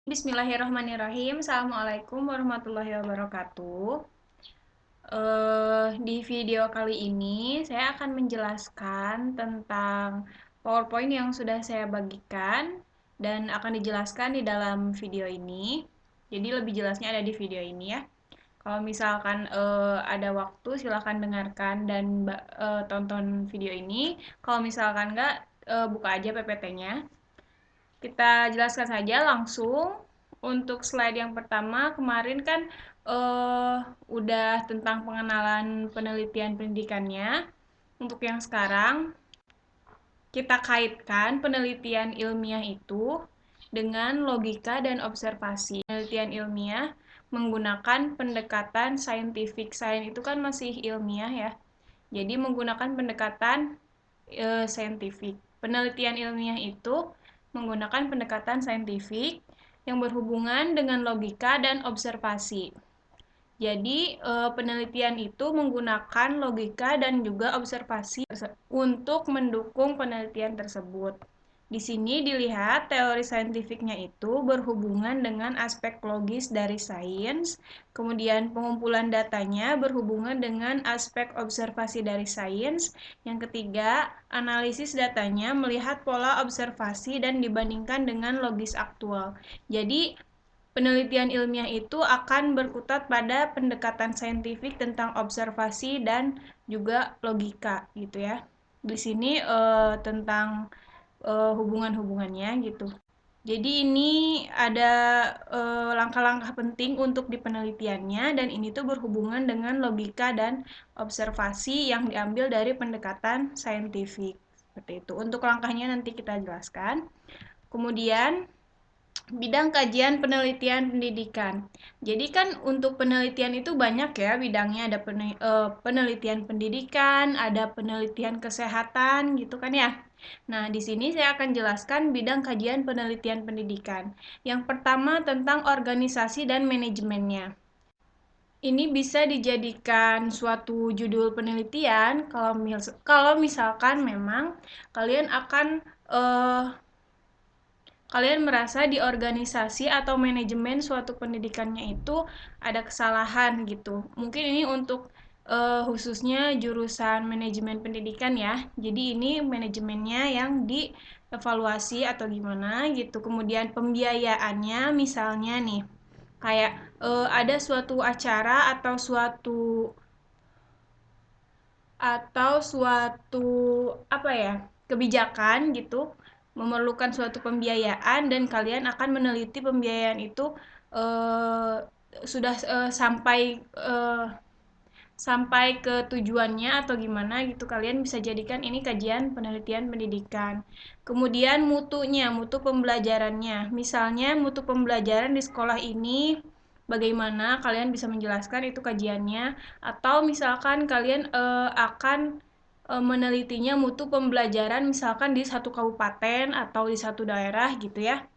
Bismillahirrahmanirrahim. Assalamualaikum warahmatullahi wabarakatuh. Di video kali ini saya akan menjelaskan tentang PowerPoint yang sudah saya bagikan dan akan dijelaskan di dalam video ini. Jadi lebih jelasnya ada di video ini ya. Kalau misalkan ada waktu silahkan dengarkan dan tonton video ini. Kalau misalkan enggak, buka aja PPT-nya. Kita jelaskan saja langsung. Untuk slide yang pertama, kemarin kan udah tentang pengenalan penelitian pendidikannya. Untuk yang sekarang, kita kaitkan penelitian ilmiah itu dengan logika dan observasi. Penelitian ilmiah menggunakan pendekatan scientific. Sains itu kan masih ilmiah ya. Jadi menggunakan pendekatan saintifik. Penelitian ilmiah itu menggunakan pendekatan saintifik yang berhubungan dengan logika dan observasi. Jadi, penelitian itu menggunakan logika dan juga observasi untuk mendukung penelitian tersebut. Di sini dilihat teori saintifiknya itu berhubungan dengan aspek logis dari sains, kemudian pengumpulan datanya berhubungan dengan aspek observasi dari sains. Yang ketiga, analisis datanya melihat pola observasi dan dibandingkan dengan logis aktual. Jadi, penelitian ilmiah itu akan berkutat pada pendekatan saintifik tentang observasi dan juga logika gitu ya. Di sini tentang hubungan-hubungannya gitu. Jadi ini ada langkah-langkah penting untuk di penelitiannya dan ini tuh berhubungan dengan logika dan observasi yang diambil dari pendekatan saintifik. Seperti itu. Untuk langkahnya nanti kita jelaskan. Kemudian bidang kajian penelitian pendidikan. Jadi kan untuk penelitian itu banyak ya bidangnya, ada penelitian pendidikan, ada penelitian kesehatan gitu kan ya. Nah, di sini saya akan jelaskan bidang kajian penelitian pendidikan. Yang pertama tentang organisasi dan manajemennya. Ini bisa dijadikan suatu judul penelitian kalau misalkan memang kalian akan kalian merasa di organisasi atau manajemen suatu pendidikannya itu ada kesalahan gitu. Mungkin ini untuk khususnya jurusan manajemen pendidikan ya. Jadi ini manajemennya yang dievaluasi atau gimana gitu. Kemudian pembiayaannya misalnya nih kayak ada suatu acara atau suatu apa ya kebijakan gitu memerlukan suatu pembiayaan dan kalian akan meneliti pembiayaan itu eh, sudah sampai ke tujuannya atau gimana gitu kalian bisa jadikan ini kajian penelitian pendidikan. Kemudian mutu pembelajarannya. Misalnya mutu pembelajaran di sekolah ini bagaimana kalian bisa menjelaskan itu kajiannya atau misalkan kalian akan menelitinya mutu pembelajaran misalkan di satu kabupaten atau di satu daerah gitu ya.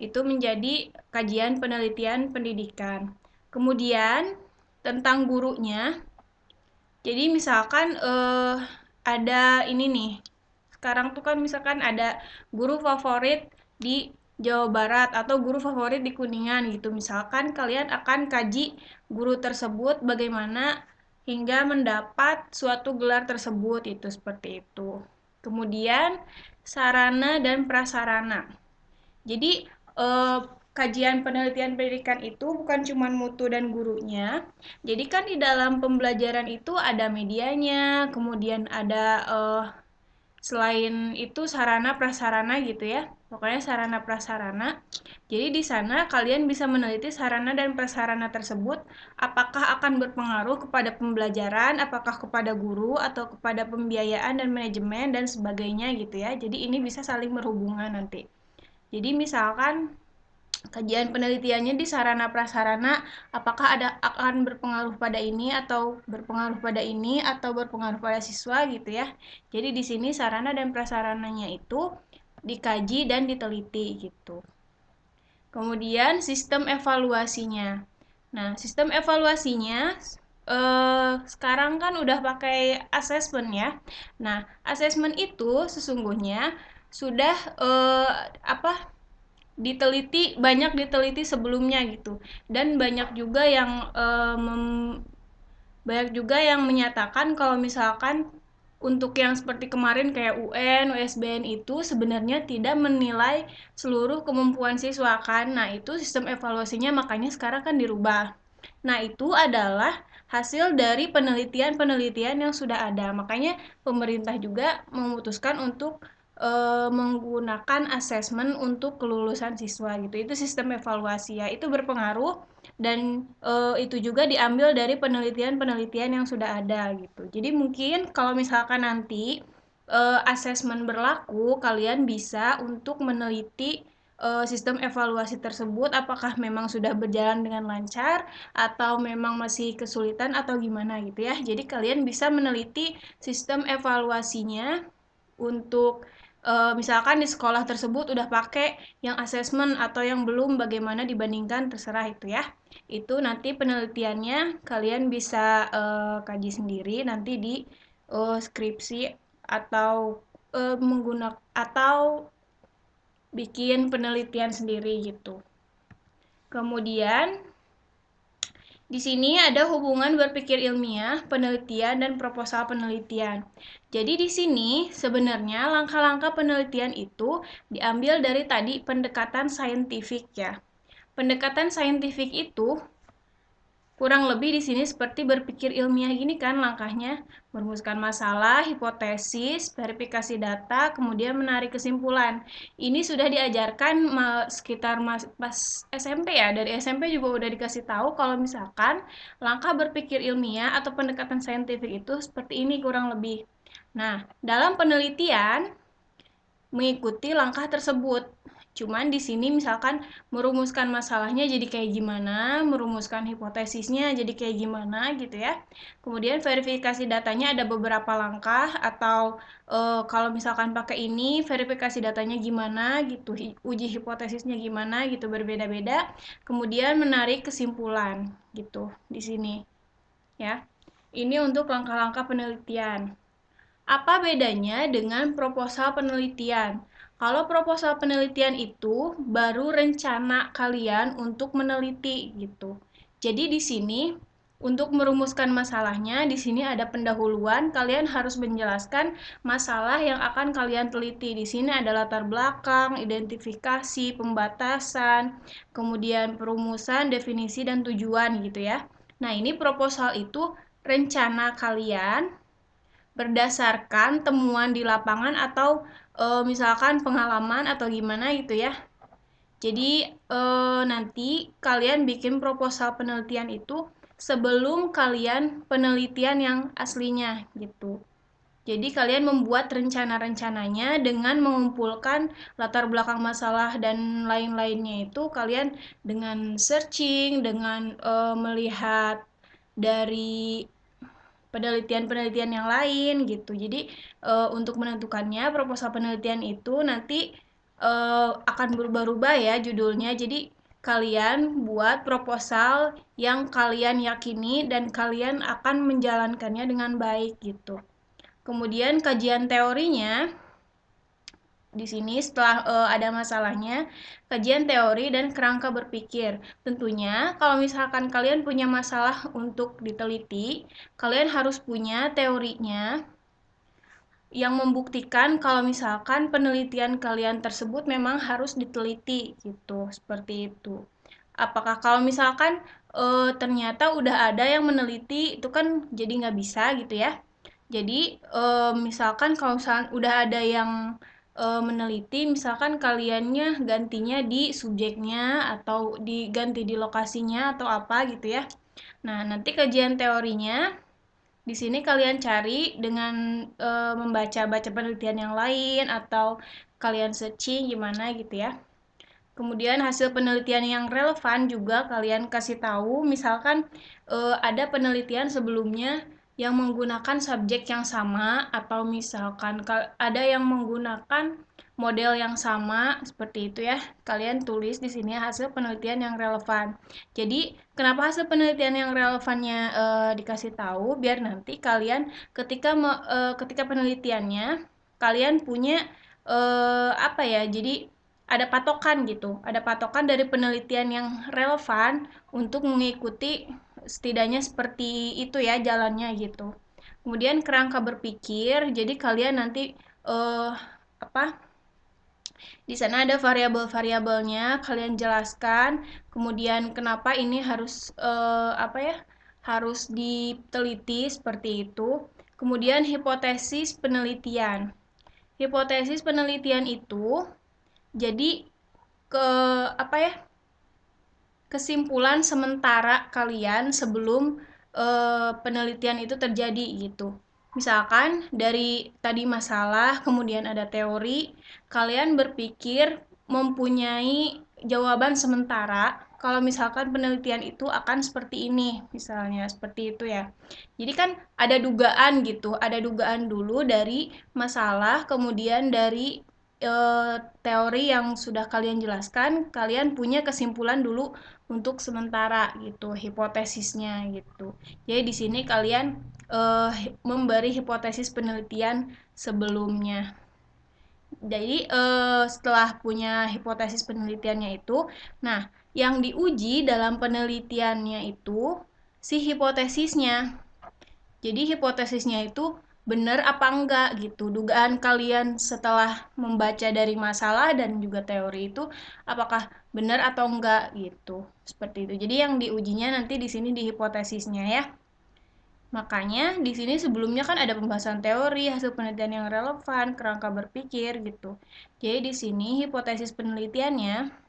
Itu menjadi kajian penelitian pendidikan. Kemudian tentang gurunya. Jadi misalkan ada ini nih. Sekarang tuh kan misalkan ada guru favorit di Jawa Barat atau guru favorit di Kuningan gitu. Misalkan kalian akan kaji guru tersebut bagaimana hingga mendapat suatu gelar tersebut itu seperti itu. Kemudian sarana dan prasarana. Jadi kajian penelitian pendidikan itu bukan cuma mutu dan gurunya. Jadi kan di dalam pembelajaran itu ada medianya, kemudian ada selain itu sarana prasarana gitu ya. Pokoknya sarana prasarana. Jadi di sana kalian bisa meneliti sarana dan prasarana tersebut apakah akan berpengaruh kepada pembelajaran, apakah kepada guru atau kepada pembiayaan dan manajemen dan sebagainya gitu ya. Jadi ini bisa saling berhubungan nanti. Jadi misalkan kajian penelitiannya di sarana prasarana apakah akan berpengaruh pada ini atau berpengaruh pada ini atau berpengaruh pada siswa gitu ya. Jadi di sini sarana dan prasarananya itu dikaji dan diteliti gitu. Kemudian sistem evaluasinya. Nah, sistem evaluasinya sekarang kan udah pakai asesmen ya. Nah, asesmen itu sesungguhnya sudah apa banyak diteliti sebelumnya gitu. Dan banyak juga yang menyatakan kalau misalkan untuk yang seperti kemarin kayak UN, USBN itu sebenarnya tidak menilai seluruh kemampuan siswa kan. Nah, itu sistem evaluasinya makanya sekarang kan dirubah. Nah, itu adalah hasil dari penelitian-penelitian yang sudah ada. Makanya pemerintah juga memutuskan untuk menggunakan asesmen untuk kelulusan siswa gitu. Itu sistem evaluasi ya. Itu berpengaruh dan itu juga diambil dari penelitian-penelitian yang sudah ada gitu. Jadi mungkin kalau misalkan nanti asesmen berlaku, kalian bisa untuk meneliti sistem evaluasi tersebut apakah memang sudah berjalan dengan lancar atau memang masih kesulitan atau gimana gitu ya. Jadi kalian bisa meneliti sistem evaluasinya untuk misalkan di sekolah tersebut udah pakai yang asesmen atau yang belum, bagaimana dibandingkan, terserah itu ya. Itu nanti penelitiannya kalian bisa kaji sendiri nanti di skripsi atau menggunakan atau bikin penelitian sendiri gitu. Kemudian di sini ada hubungan berpikir ilmiah, penelitian, dan proposal penelitian. Jadi di sini sebenarnya langkah-langkah penelitian itu diambil dari tadi pendekatan saintifik ya. Pendekatan saintifik itu kurang lebih di sini seperti berpikir ilmiah gini kan langkahnya, merumuskan masalah, hipotesis, verifikasi data, kemudian menarik kesimpulan. Ini sudah diajarkan sekitar pas SMP ya, dari SMP juga udah dikasih tahu kalau misalkan langkah berpikir ilmiah atau pendekatan saintifik itu seperti ini kurang lebih. Nah, dalam penelitian mengikuti langkah tersebut. Cuman di sini misalkan merumuskan masalahnya jadi kayak gimana, merumuskan hipotesisnya jadi kayak gimana gitu ya. Kemudian verifikasi datanya ada beberapa langkah atau kalau misalkan pakai ini verifikasi datanya gimana gitu, uji hipotesisnya gimana gitu berbeda-beda. Kemudian menarik kesimpulan gitu di sini ya. Ini untuk langkah-langkah penelitian. Apa bedanya dengan proposal penelitian? Kalau proposal penelitian itu baru rencana kalian untuk meneliti gitu. Jadi di sini untuk merumuskan masalahnya, di sini ada pendahuluan, kalian harus menjelaskan masalah yang akan kalian teliti. Di sini ada latar belakang, identifikasi, pembatasan, kemudian perumusan, definisi dan tujuan gitu ya. Nah, ini proposal itu rencana kalian berdasarkan temuan di lapangan atau misalkan pengalaman atau gimana gitu ya. Jadi nanti kalian bikin proposal penelitian itu sebelum kalian penelitian yang aslinya gitu. Jadi kalian membuat rencana-rencananya dengan mengumpulkan latar belakang masalah dan lain-lainnya itu kalian dengan searching, dengan melihat dari penelitian-penelitian yang lain gitu. Jadi untuk menentukannya proposal penelitian itu nanti akan berubah-ubah ya judulnya. Jadi kalian buat proposal yang kalian yakini dan kalian akan menjalankannya dengan baik gitu. Kemudian kajian teorinya di sini setelah ada masalahnya, kajian teori dan kerangka berpikir. Tentunya kalau misalkan kalian punya masalah untuk diteliti, kalian harus punya teorinya yang membuktikan kalau misalkan penelitian kalian tersebut memang harus diteliti gitu, seperti itu. Apakah kalau misalkan ternyata udah ada yang meneliti, itu kan jadi nggak bisa gitu ya. Jadi misalkan kalau misalkan udah ada yang meneliti, misalkan kaliannya gantinya di subjeknya atau diganti di lokasinya atau apa gitu ya. Nah, nanti kajian teorinya di sini kalian cari dengan membaca-baca penelitian yang lain atau kalian searching gimana gitu ya. Kemudian hasil penelitian yang relevan juga kalian kasih tahu, misalkan ada penelitian sebelumnya yang menggunakan subjek yang sama atau misalkan ada yang menggunakan model yang sama seperti itu ya. Kalian tulis di sini hasil penelitian yang relevan. Jadi, kenapa hasil penelitian yang relevannya dikasih tahu biar nanti kalian ketika penelitiannya kalian punya apa ya? Jadi ada patokan gitu, ada patokan dari penelitian yang relevan untuk mengikuti setidaknya seperti itu ya jalannya gitu. Kemudian kerangka berpikir, jadi kalian nanti eh, apa di sana ada variabel-variabelnya, kalian jelaskan. Kemudian kenapa ini harus harus diteliti seperti itu. Kemudian hipotesis penelitian. Hipotesis penelitian itu jadi ke apa ya? Kesimpulan sementara kalian sebelum penelitian itu terjadi gitu. Misalkan dari tadi masalah, kemudian ada teori, kalian berpikir mempunyai jawaban sementara kalau misalkan penelitian itu akan seperti ini, misalnya seperti itu ya. Jadi kan ada dugaan gitu, ada dugaan dulu dari masalah, kemudian dari teori yang sudah kalian jelaskan, kalian punya kesimpulan dulu untuk sementara gitu, hipotesisnya gitu. Jadi di sini kalian memberi hipotesis penelitian sebelumnya. Jadi setelah punya hipotesis penelitiannya itu, nah yang diuji dalam penelitiannya itu si hipotesisnya. Jadi hipotesisnya itu benar apa enggak gitu. Dugaan kalian setelah membaca dari masalah dan juga teori itu apakah benar atau enggak gitu. Seperti itu. Jadi yang diujinya nanti di sini di hipotesisnya ya. Makanya di sini sebelumnya kan ada pembahasan teori, hasil penelitian yang relevan, kerangka berpikir gitu. Jadi di sini hipotesis penelitiannya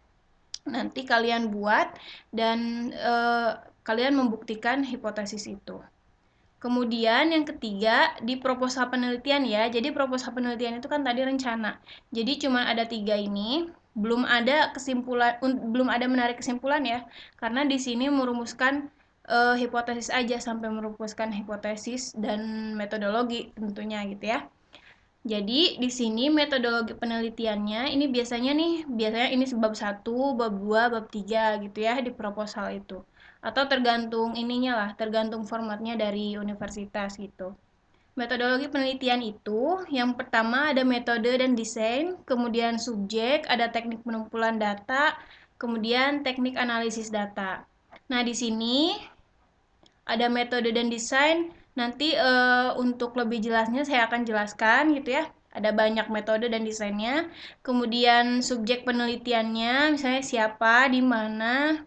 nanti kalian buat dan kalian membuktikan hipotesis itu. Kemudian yang ketiga di proposal penelitian ya. Jadi proposal penelitian itu kan tadi rencana. Jadi cuma ada 3 ini, belum ada kesimpulan, belum ada menarik kesimpulan ya. Karena di sini merumuskan hipotesis aja sampai merumuskan hipotesis dan metodologi tentunya gitu ya. Jadi di sini metodologi penelitiannya ini biasanya ini bab 1, bab 2, bab 3 gitu ya di proposal itu. Atau tergantung ininya lah, tergantung formatnya dari universitas gitu. Metodologi penelitian itu yang pertama ada metode dan desain, kemudian subjek, ada teknik pengumpulan data, kemudian teknik analisis data. Nah, di sini ada metode dan desain. Nanti untuk lebih jelasnya saya akan jelaskan gitu ya. Ada banyak metode dan desainnya. Kemudian subjek penelitiannya, misalnya siapa, di mana,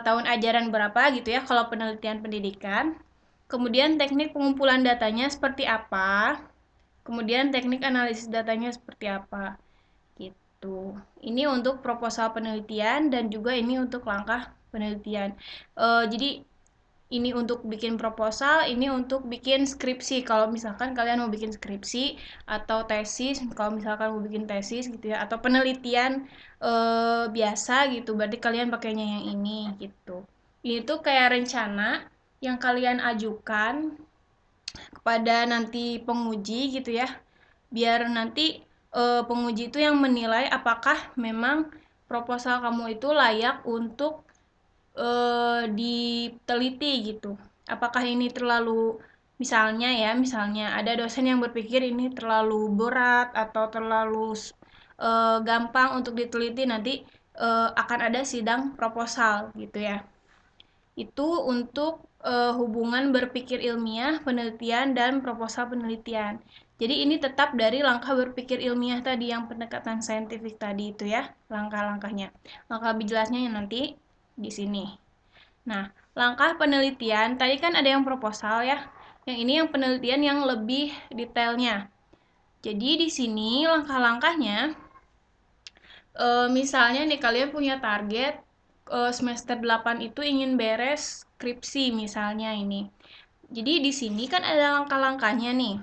tahun ajaran berapa gitu ya kalau penelitian pendidikan. Kemudian teknik pengumpulan datanya seperti apa. Kemudian teknik analisis datanya seperti apa. Gitu. Ini untuk proposal penelitian dan juga ini untuk langkah penelitian. Jadi ini untuk bikin proposal, ini untuk bikin skripsi. Kalau misalkan kalian mau bikin skripsi atau tesis, kalau misalkan mau bikin tesis gitu ya, atau penelitian biasa gitu, berarti kalian pakainya yang ini gitu. Ini tuh kayak rencana yang kalian ajukan kepada nanti penguji gitu ya, biar nanti penguji itu yang menilai apakah memang proposal kamu itu layak untuk diteliti gitu. Apakah ini terlalu misalnya ada dosen yang berpikir ini terlalu berat atau terlalu gampang untuk diteliti nanti akan ada sidang proposal gitu ya. Itu untuk hubungan berpikir ilmiah, penelitian dan proposal penelitian. Jadi ini tetap dari langkah berpikir ilmiah tadi yang pendekatan saintifik tadi itu ya, langkah-langkahnya. Langkah lebih jelasnya nanti di sini. Nah, langkah penelitian, tadi kan ada yang proposal ya. Yang ini yang penelitian yang lebih detailnya. Jadi di sini langkah-langkahnya, misalnya nih kalian punya target semester 8 itu ingin beres skripsi misalnya ini. Jadi di sini kan ada langkah-langkahnya nih.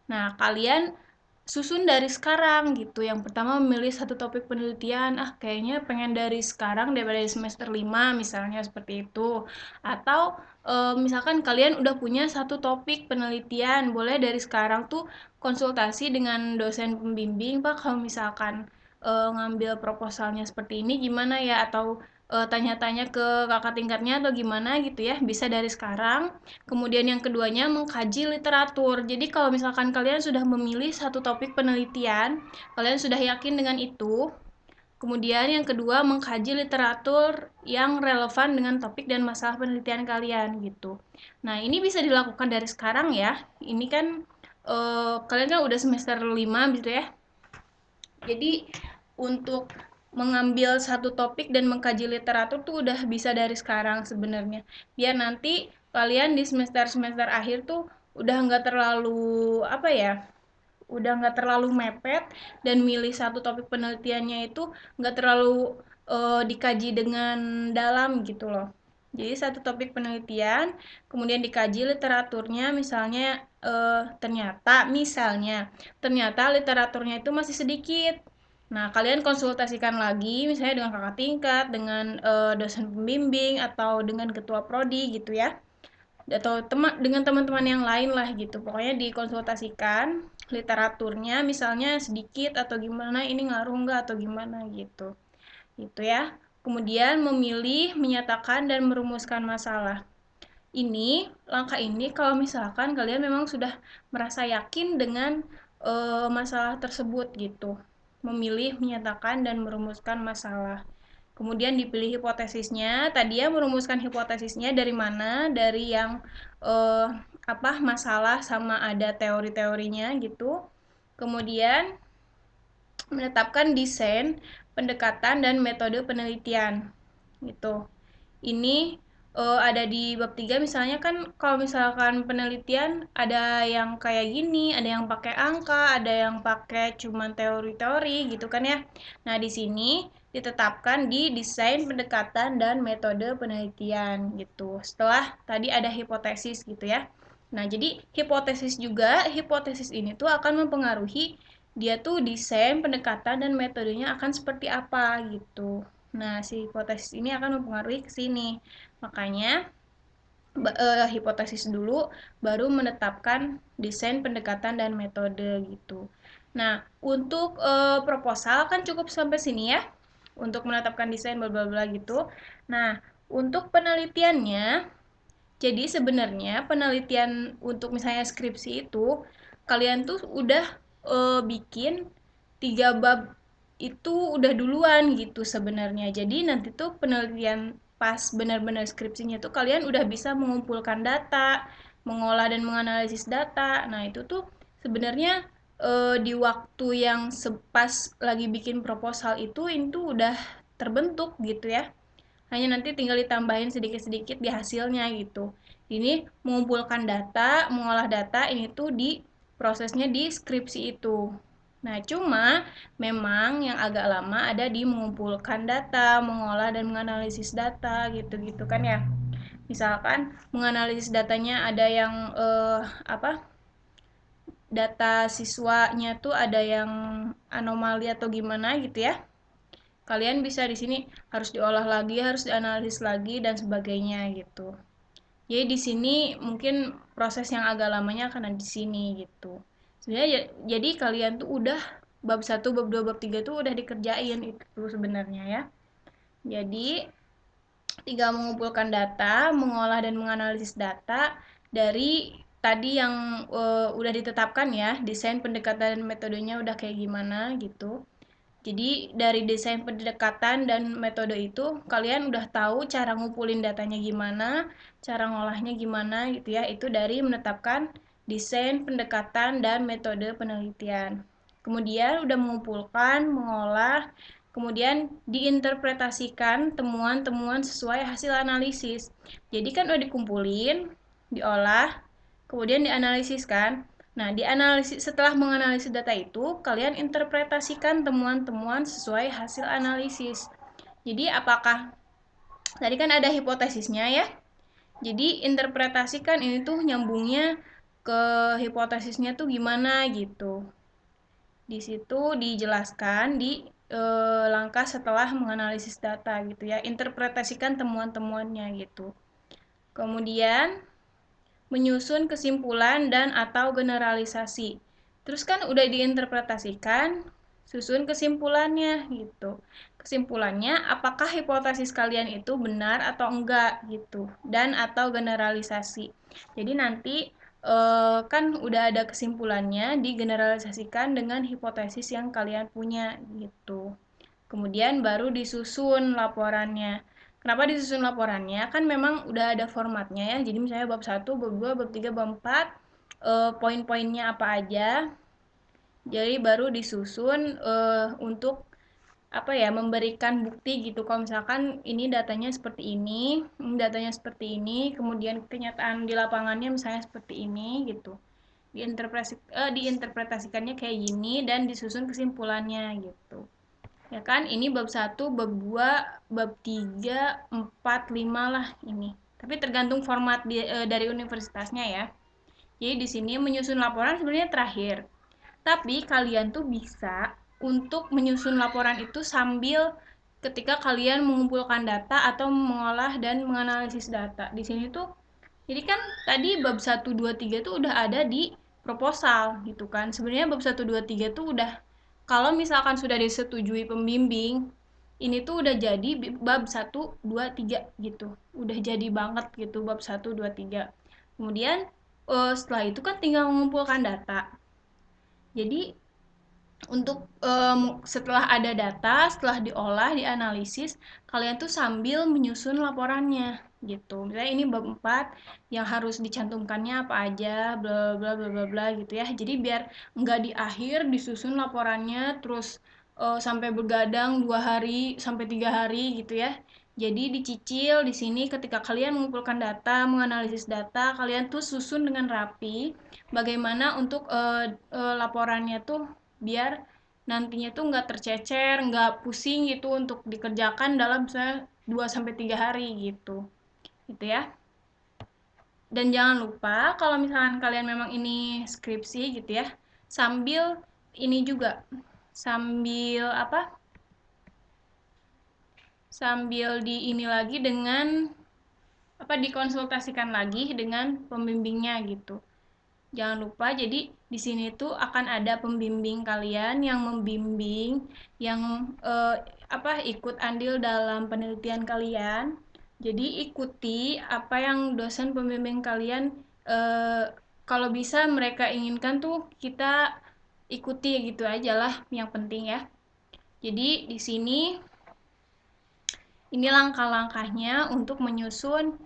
Nah, kalian susun dari sekarang gitu. Yang pertama memilih satu topik penelitian, kayaknya pengen dari sekarang daripada dari semester 5 misalnya seperti itu. Atau misalkan kalian udah punya satu topik penelitian, boleh dari sekarang tuh konsultasi dengan dosen pembimbing, Pak, kalau misalkan ngambil proposalnya seperti ini gimana ya, atau tanya-tanya ke kakak tingkatnya atau gimana gitu ya, bisa dari sekarang. Kemudian yang keduanya mengkaji literatur. Jadi kalau misalkan kalian sudah memilih satu topik penelitian, kalian sudah yakin dengan itu. Kemudian yang kedua mengkaji literatur yang relevan dengan topik dan masalah penelitian kalian gitu. Nah, ini bisa dilakukan dari sekarang ya. Ini kan kalian kan udah semester 5 gitu ya. Jadi untuk mengambil satu topik dan mengkaji literatur tuh udah bisa dari sekarang sebenarnya. Biar nanti kalian di semester-semester akhir tuh udah nggak terlalu apa ya, udah nggak terlalu mepet dan milih satu topik penelitiannya itu nggak terlalu dikaji dengan dalam gitu loh. Jadi satu topik penelitian, kemudian dikaji literaturnya, misalnya ternyata literaturnya itu masih sedikit. Nah, kalian konsultasikan lagi, misalnya dengan kakak tingkat, dengan dosen pembimbing, atau dengan ketua prodi gitu ya, atau dengan teman-teman yang lain lah gitu. Pokoknya dikonsultasikan literaturnya, misalnya sedikit atau gimana, ini ngaruh nggak atau gimana gitu. Gitu ya. Kemudian memilih, menyatakan, dan merumuskan masalah. Langkah ini kalau misalkan kalian memang sudah merasa yakin dengan masalah tersebut gitu. Memilih, menyatakan, dan merumuskan masalah. Kemudian dipilih hipotesisnya. Tadi ya merumuskan hipotesisnya dari mana? Dari yang eh, masalah sama ada teori-teorinya gitu. Kemudian menetapkan desain, pendekatan, dan metode penelitian gitu. Ini ada di bab 3 misalnya kan, kalau misalkan penelitian ada yang kayak gini, ada yang pakai angka, ada yang pakai cuman teori-teori gitu kan ya. Nah, di sini ditetapkan di desain, pendekatan, dan metode penelitian gitu. Setelah tadi ada hipotesis gitu ya. Nah, jadi hipotesis ini tuh akan mempengaruhi dia tuh desain, pendekatan, dan metodenya akan seperti apa gitu. Nah, si hipotesis ini akan mempengaruhi ke sini. Makanya hipotesis dulu, baru menetapkan desain, pendekatan, dan metode gitu. Nah, untuk proposal kan cukup sampai sini ya. Untuk menetapkan desain bla bla bla gitu. Nah, untuk penelitiannya, jadi sebenarnya penelitian untuk misalnya skripsi itu kalian tuh udah bikin 3 bab itu udah duluan gitu sebenarnya. Jadi nanti tuh penelitian pas benar-benar skripsinya tuh kalian udah bisa mengumpulkan data, mengolah dan menganalisis data. Nah, itu tuh sebenarnya di waktu yang pas lagi bikin proposal itu tuh udah terbentuk gitu ya. Hanya nanti tinggal ditambahin sedikit-sedikit di hasilnya gitu. Ini mengumpulkan data, mengolah data, ini tuh di prosesnya di skripsi itu. Nah, cuma memang yang agak lama ada di mengumpulkan data, mengolah dan menganalisis data gitu-gitu kan ya. Misalkan menganalisis datanya ada yang apa? Data siswanya tuh ada yang anomali atau gimana gitu ya. Kalian bisa di sini harus diolah lagi, harus dianalisis lagi dan sebagainya gitu. Jadi di sini mungkin proses yang agak lamanya akan ada di sini gitu. Sebenarnya jadi kalian tuh udah bab 1, bab 2, bab 3 tuh udah dikerjain itu sebenarnya ya. Jadi tinggal mengumpulkan data, mengolah dan menganalisis data dari tadi yang udah ditetapkan ya, desain, pendekatan, dan metodenya udah kayak gimana gitu. Jadi dari desain, pendekatan, dan metode itu kalian udah tahu cara ngumpulin datanya gimana, cara ngolahnya gimana gitu ya. Itu dari menetapkan desain, pendekatan, dan metode penelitian. Kemudian udah mengumpulkan, mengolah, kemudian diinterpretasikan temuan-temuan sesuai hasil analisis. Jadi kan udah dikumpulin, diolah, kemudian dianalisis kan. Nah, setelah menganalisis data itu, kalian interpretasikan temuan-temuan sesuai hasil analisis. Jadi, apakah tadi kan ada hipotesisnya ya? Jadi, interpretasikan ini tuh nyambungnya ke hipotesisnya tuh gimana gitu. Di situ dijelaskan di langkah setelah menganalisis data gitu ya. Interpretasikan temuan-temuannya gitu. Kemudian menyusun kesimpulan dan atau generalisasi. Terus kan udah diinterpretasikan, susun kesimpulannya gitu. kesimpulannya apakah hipotesis kalian itu benar atau enggak gitu, dan atau generalisasi. Jadi nanti kan udah ada kesimpulannya, digeneralisasikan dengan hipotesis yang kalian punya gitu. Kemudian baru disusun laporannya. Kenapa disusun laporannya? Kan memang udah ada formatnya ya. Jadi misalnya bab 1, bab 2, bab 3, bab 4, poin-poinnya apa aja. Jadi baru disusun untuk apa ya, memberikan bukti gitu. Kalau misalkan ini datanya seperti ini datanya seperti ini, kemudian kenyataan di lapangannya misalnya seperti ini gitu. Diinterpretasikannya kayak gini dan disusun kesimpulannya gitu. Ya kan, ini bab 1, bab 2, bab 3, 4, 5 lah ini. Tapi tergantung format dari universitasnya ya. Jadi di sini menyusun laporan sebenarnya terakhir. Tapi kalian tuh bisa untuk menyusun laporan itu sambil ketika kalian mengumpulkan data atau mengolah dan menganalisis data. Di sini tuh jadi kan tadi bab 1, 2, 3 tuh udah ada di proposal gitu kan. Sebenarnya bab 1, 2, 3 tuh udah, kalau misalkan sudah disetujui pembimbing, ini tuh udah jadi bab 1, 2, 3 gitu. Udah jadi banget gitu bab 1, 2, 3. Kemudian setelah itu kan tinggal mengumpulkan data. Jadi untuk setelah ada data, setelah diolah, dianalisis, kalian tuh sambil menyusun laporannya gitu. Misalnya ini bab 4 yang harus dicantumkannya apa aja, bla bla bla bla bla gitu ya. Jadi biar nggak di akhir disusun laporannya terus sampai begadang 2 hari sampai 3 hari gitu ya. Jadi dicicil di sini ketika kalian mengumpulkan data, menganalisis data, kalian tuh susun dengan rapi bagaimana untuk laporannya tuh biar nantinya tuh nggak tercecer, nggak pusing gitu untuk dikerjakan dalam misalnya 2 sampai 3 hari gitu. Gitu ya. Dan jangan lupa kalau misalkan kalian memang ini skripsi gitu ya, sambil ini juga sambil apa? Sambil di ini lagi dengan apa, dikonsultasikan lagi dengan pembimbingnya gitu. Jangan lupa, jadi di sini tuh akan ada pembimbing kalian yang membimbing, yang apa, ikut andil dalam penelitian kalian. Jadi ikuti apa yang dosen pembimbing kalian eh, kalau bisa mereka inginkan tuh kita ikuti gitu aja lah, yang penting ya. Jadi di sini ini langkah-langkahnya untuk menyusun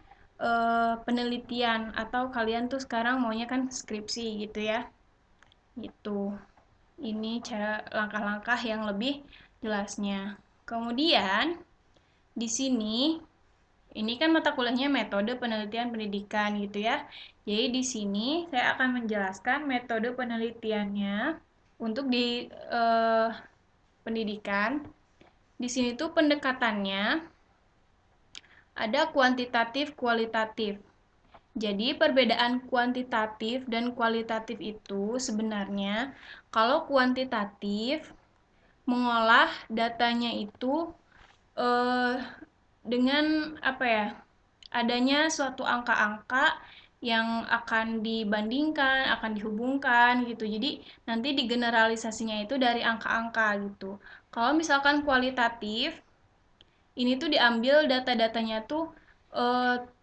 penelitian, atau kalian tuh sekarang maunya kan skripsi gitu ya. Gitu. Ini cara langkah-langkah yang lebih jelasnya. Kemudian di sini ini kan mata kuliahnya metode penelitian pendidikan gitu ya. Jadi di sini saya akan menjelaskan metode penelitiannya untuk di pendidikan. Di sini tuh pendekatannya ada kuantitatif, kualitatif. Jadi perbedaan kuantitatif dan kualitatif itu sebenarnya, kalau kuantitatif mengolah datanya itu eh, dengan apa ya, adanya suatu angka-angka yang akan dibandingkan, akan dihubungkan gitu. Jadi nanti digeneralisasinya itu dari angka-angka gitu. Kalau misalkan kualitatif, ini tuh diambil data-datanya tuh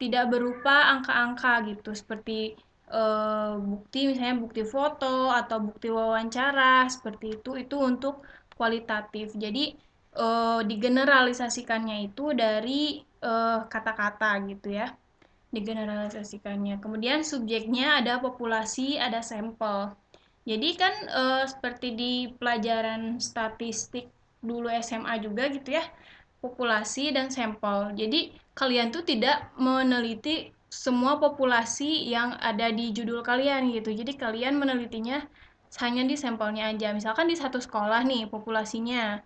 tidak berupa angka-angka gitu, seperti bukti, misalnya bukti foto atau bukti wawancara seperti itu untuk kualitatif. Jadi digeneralisasikannya itu dari kata-kata gitu ya, digeneralisasikannya. Kemudian subjeknya ada populasi, ada sampel. Jadi kan seperti di pelajaran statistik dulu SMA juga gitu ya, populasi dan sampel. Jadi kalian tuh tidak meneliti semua populasi yang ada di judul kalian gitu. Jadi kalian menelitinya hanya di sampelnya aja. Misalkan di satu sekolah nih populasinya.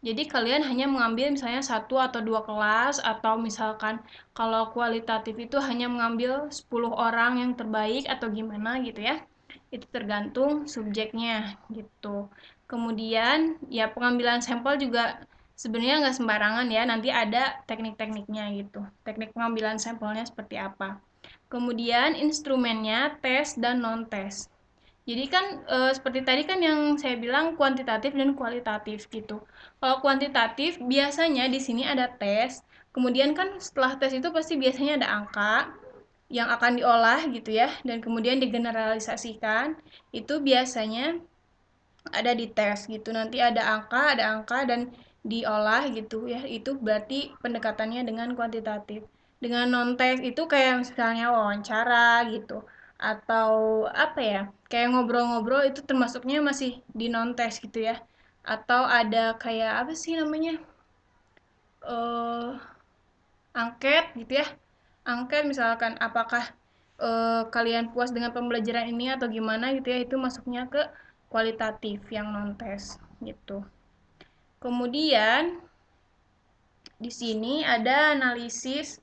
Jadi kalian hanya mengambil misalnya satu atau dua kelas, atau misalkan kalau kualitatif itu hanya mengambil 10 orang yang terbaik atau gimana gitu ya. Itu tergantung subjeknya gitu. Kemudian ya pengambilan sampel juga sebenarnya nggak sembarangan ya, nanti ada teknik-tekniknya gitu. Teknik pengambilan sampelnya seperti apa. Kemudian instrumennya tes dan non-tes. Jadi kan seperti tadi kan yang saya bilang kuantitatif dan kualitatif gitu. Kalau kuantitatif biasanya di sini ada tes, kemudian kan setelah tes itu pasti biasanya ada angka yang akan diolah gitu ya, dan kemudian digeneralisasikan. Itu biasanya ada di tes gitu. Nanti ada angka dan diolah gitu ya. Itu berarti pendekatannya dengan kuantitatif. Dengan non tes itu kayak misalnya wawancara gitu atau apa ya? Kayak ngobrol-ngobrol itu termasuknya masih di non tes gitu ya. Atau ada kayak apa sih namanya? eh Angket gitu ya. Angket misalkan apakah kalian puas dengan pembelajaran ini atau gimana gitu ya, itu masuknya ke kualitatif yang non tes gitu. Kemudian di sini ada analisis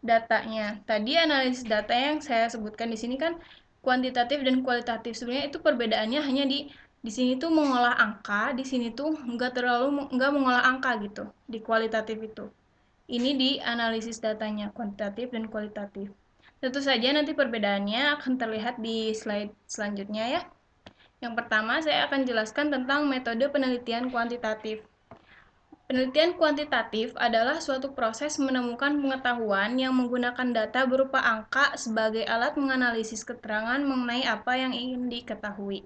datanya. Tadi analisis data yang saya sebutkan di sini kan kuantitatif dan kualitatif. Sebenarnya itu perbedaannya hanya di sini tuh mengolah angka, di sini tuh nggak mengolah angka gitu di kualitatif itu. Ini di analisis datanya, kuantitatif dan kualitatif. Tentu saja nanti perbedaannya akan terlihat di slide selanjutnya ya. Yang pertama, saya akan jelaskan tentang metode penelitian kuantitatif. Penelitian kuantitatif adalah suatu proses menemukan pengetahuan yang menggunakan data berupa angka sebagai alat menganalisis keterangan mengenai apa yang ingin diketahui.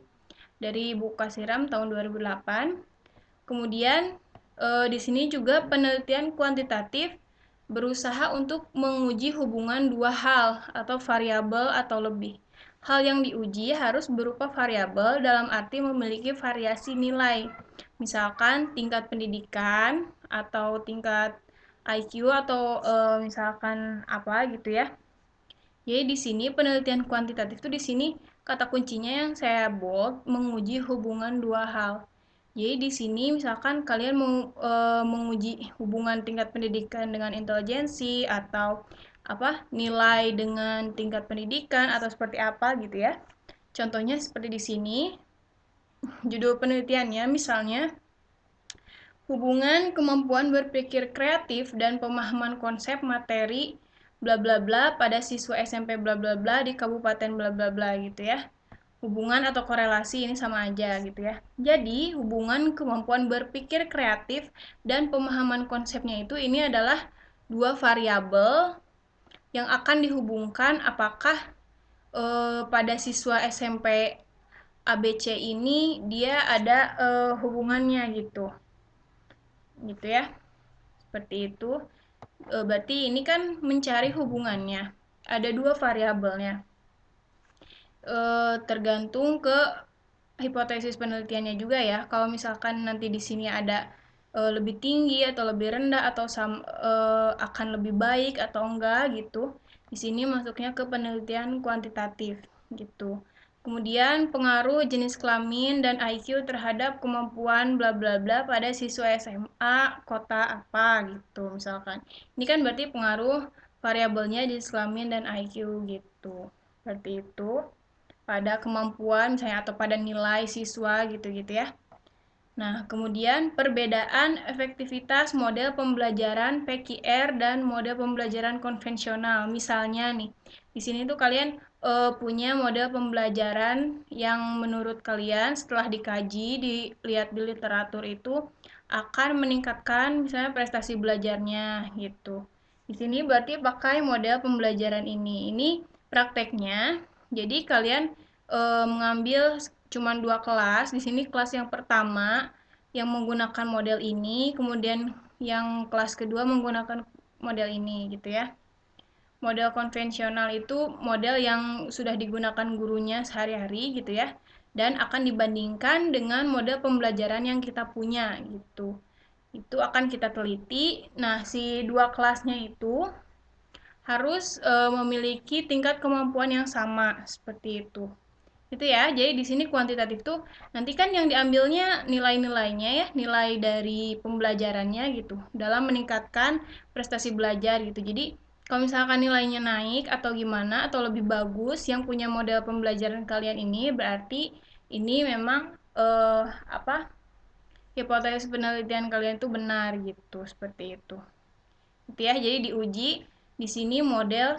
Dari buku Kasiram tahun 2008. Kemudian di sini juga penelitian kuantitatif berusaha untuk menguji hubungan dua hal atau variabel atau lebih. Hal yang diuji harus berupa variabel dalam arti memiliki variasi nilai. Misalkan tingkat pendidikan atau tingkat IQ atau misalkan apa gitu ya. Jadi di sini penelitian kuantitatif itu di sini kata kuncinya yang saya bold menguji hubungan dua hal. Jadi di sini misalkan kalian mau menguji hubungan tingkat pendidikan dengan intelijensi atau apa nilai dengan tingkat pendidikan atau seperti apa gitu ya. Contohnya seperti di sini judul penelitiannya misalnya hubungan kemampuan berpikir kreatif dan pemahaman konsep materi bla bla bla pada siswa SMP bla bla bla di kabupaten bla bla bla gitu ya. Hubungan atau korelasi ini sama aja gitu ya. Jadi, hubungan kemampuan berpikir kreatif dan pemahaman konsepnya itu ini adalah dua variabel yang akan dihubungkan apakah pada siswa SMP ABC ini dia ada hubungannya gitu. Gitu ya. Seperti itu. Berarti ini kan mencari hubungannya. Ada dua variabelnya. Tergantung ke hipotesis penelitiannya juga ya. Kalau misalkan nanti di sini ada lebih tinggi atau lebih rendah atau akan lebih baik atau enggak gitu. Di sini masuknya ke penelitian kuantitatif gitu. Kemudian pengaruh jenis kelamin dan IQ terhadap kemampuan bla bla bla pada siswa SMA kota apa gitu misalkan. Ini kan berarti pengaruh variabelnya jenis kelamin dan IQ gitu. Seperti itu pada kemampuan misalnya atau pada nilai siswa gitu-gitu ya. Nah, kemudian perbedaan efektivitas model pembelajaran PQR dan model pembelajaran konvensional. Misalnya nih, di sini tuh kalian punya model pembelajaran yang menurut kalian setelah dikaji, dilihat di literatur itu akan meningkatkan misalnya prestasi belajarnya gitu. Di sini berarti pakai model pembelajaran ini. Ini prakteknya. Jadi kalian mengambil cuma dua kelas. Di sini kelas yang pertama yang menggunakan model ini, kemudian yang kelas kedua menggunakan model ini gitu ya. Model konvensional itu model yang sudah digunakan gurunya sehari-hari gitu ya. Dan akan dibandingkan dengan model pembelajaran yang kita punya gitu. Itu akan kita teliti. Nah, si dua kelasnya itu harus memiliki tingkat kemampuan yang sama seperti itu. Itu ya. Jadi di sini kuantitatif tuh nanti kan yang diambilnya nilai-nilainya ya, nilai dari pembelajarannya gitu dalam meningkatkan prestasi belajar gitu. Jadi kalau misalkan nilainya naik atau gimana atau lebih bagus yang punya model pembelajaran kalian ini berarti ini memang apa hipotesis penelitian kalian itu benar gitu, seperti itu. Gitu ya. Jadi diuji di sini model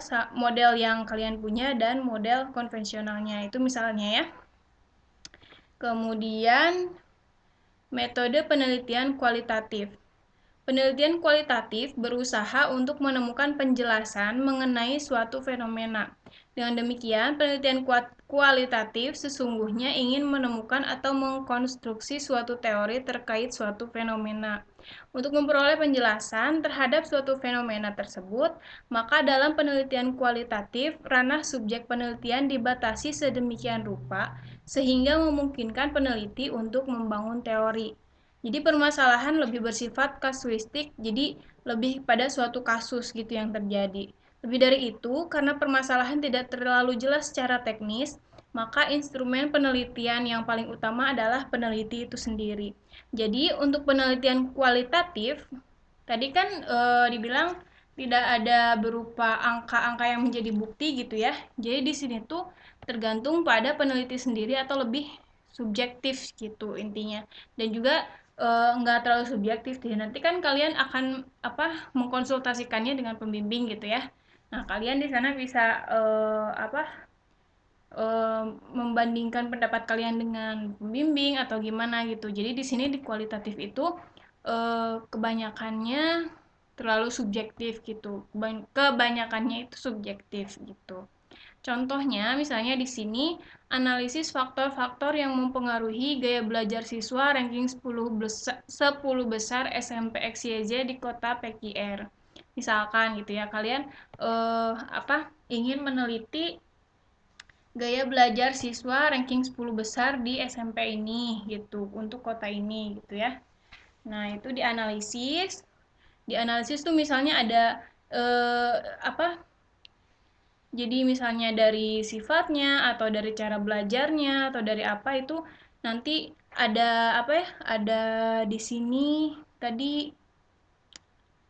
yang kalian punya dan model konvensionalnya itu misalnya ya. Kemudian metode penelitian kualitatif. Penelitian kualitatif berusaha untuk menemukan penjelasan mengenai suatu fenomena. Dengan demikian, penelitian kualitatif sesungguhnya ingin menemukan atau mengkonstruksi suatu teori terkait suatu fenomena. Untuk memperoleh penjelasan terhadap suatu fenomena tersebut, maka dalam penelitian kualitatif, ranah subjek penelitian dibatasi sedemikian rupa sehingga memungkinkan peneliti untuk membangun teori. Jadi permasalahan lebih bersifat kasuistik, jadi lebih pada suatu kasus gitu yang terjadi. Lebih dari itu, karena permasalahan tidak terlalu jelas secara teknis, maka instrumen penelitian yang paling utama adalah peneliti itu sendiri. Jadi untuk penelitian kualitatif, tadi kan dibilang tidak ada berupa angka-angka yang menjadi bukti gitu ya. Jadi di sini tuh tergantung pada peneliti sendiri atau lebih subjektif gitu intinya. Dan juga nggak terlalu subjektif sih. Nanti kan kalian akan mengkonsultasikannya dengan pembimbing gitu ya. Nah, kalian di sana bisa membandingkan pendapat kalian dengan pembimbing atau gimana gitu. Jadi di sini di kualitatif itu kebanyakannya terlalu subjektif gitu. Kebanyakannya itu subjektif gitu. Contohnya, misalnya di sini analisis faktor-faktor yang mempengaruhi gaya belajar siswa ranking 10 besar SMP XYZ di kota PQR. Misalkan gitu ya, kalian ingin meneliti gaya belajar siswa ranking 10 besar di SMP ini gitu untuk kota ini gitu ya. Nah, itu dianalisis. Dianalisis tuh misalnya ada eh, apa jadi misalnya dari sifatnya atau dari cara belajarnya atau dari apa itu nanti ada ada di sini tadi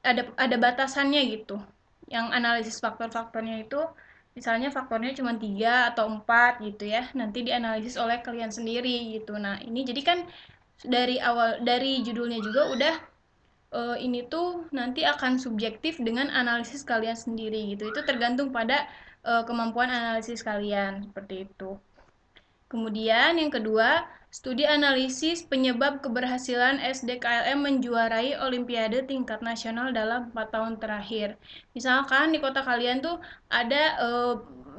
ada batasannya gitu. Yang analisis faktor-faktornya itu misalnya faktornya cuma 3 atau 4 gitu ya. Nanti dianalisis oleh kalian sendiri gitu. Nah, ini jadi kan dari awal dari judulnya juga udah ini tuh nanti akan subjektif dengan analisis kalian sendiri gitu. Itu tergantung pada kemampuan analisis kalian seperti itu. Kemudian yang kedua, studi analisis penyebab keberhasilan SDKLM menjuarai Olimpiade tingkat nasional dalam 4 tahun terakhir. Misalkan di kota kalian tuh ada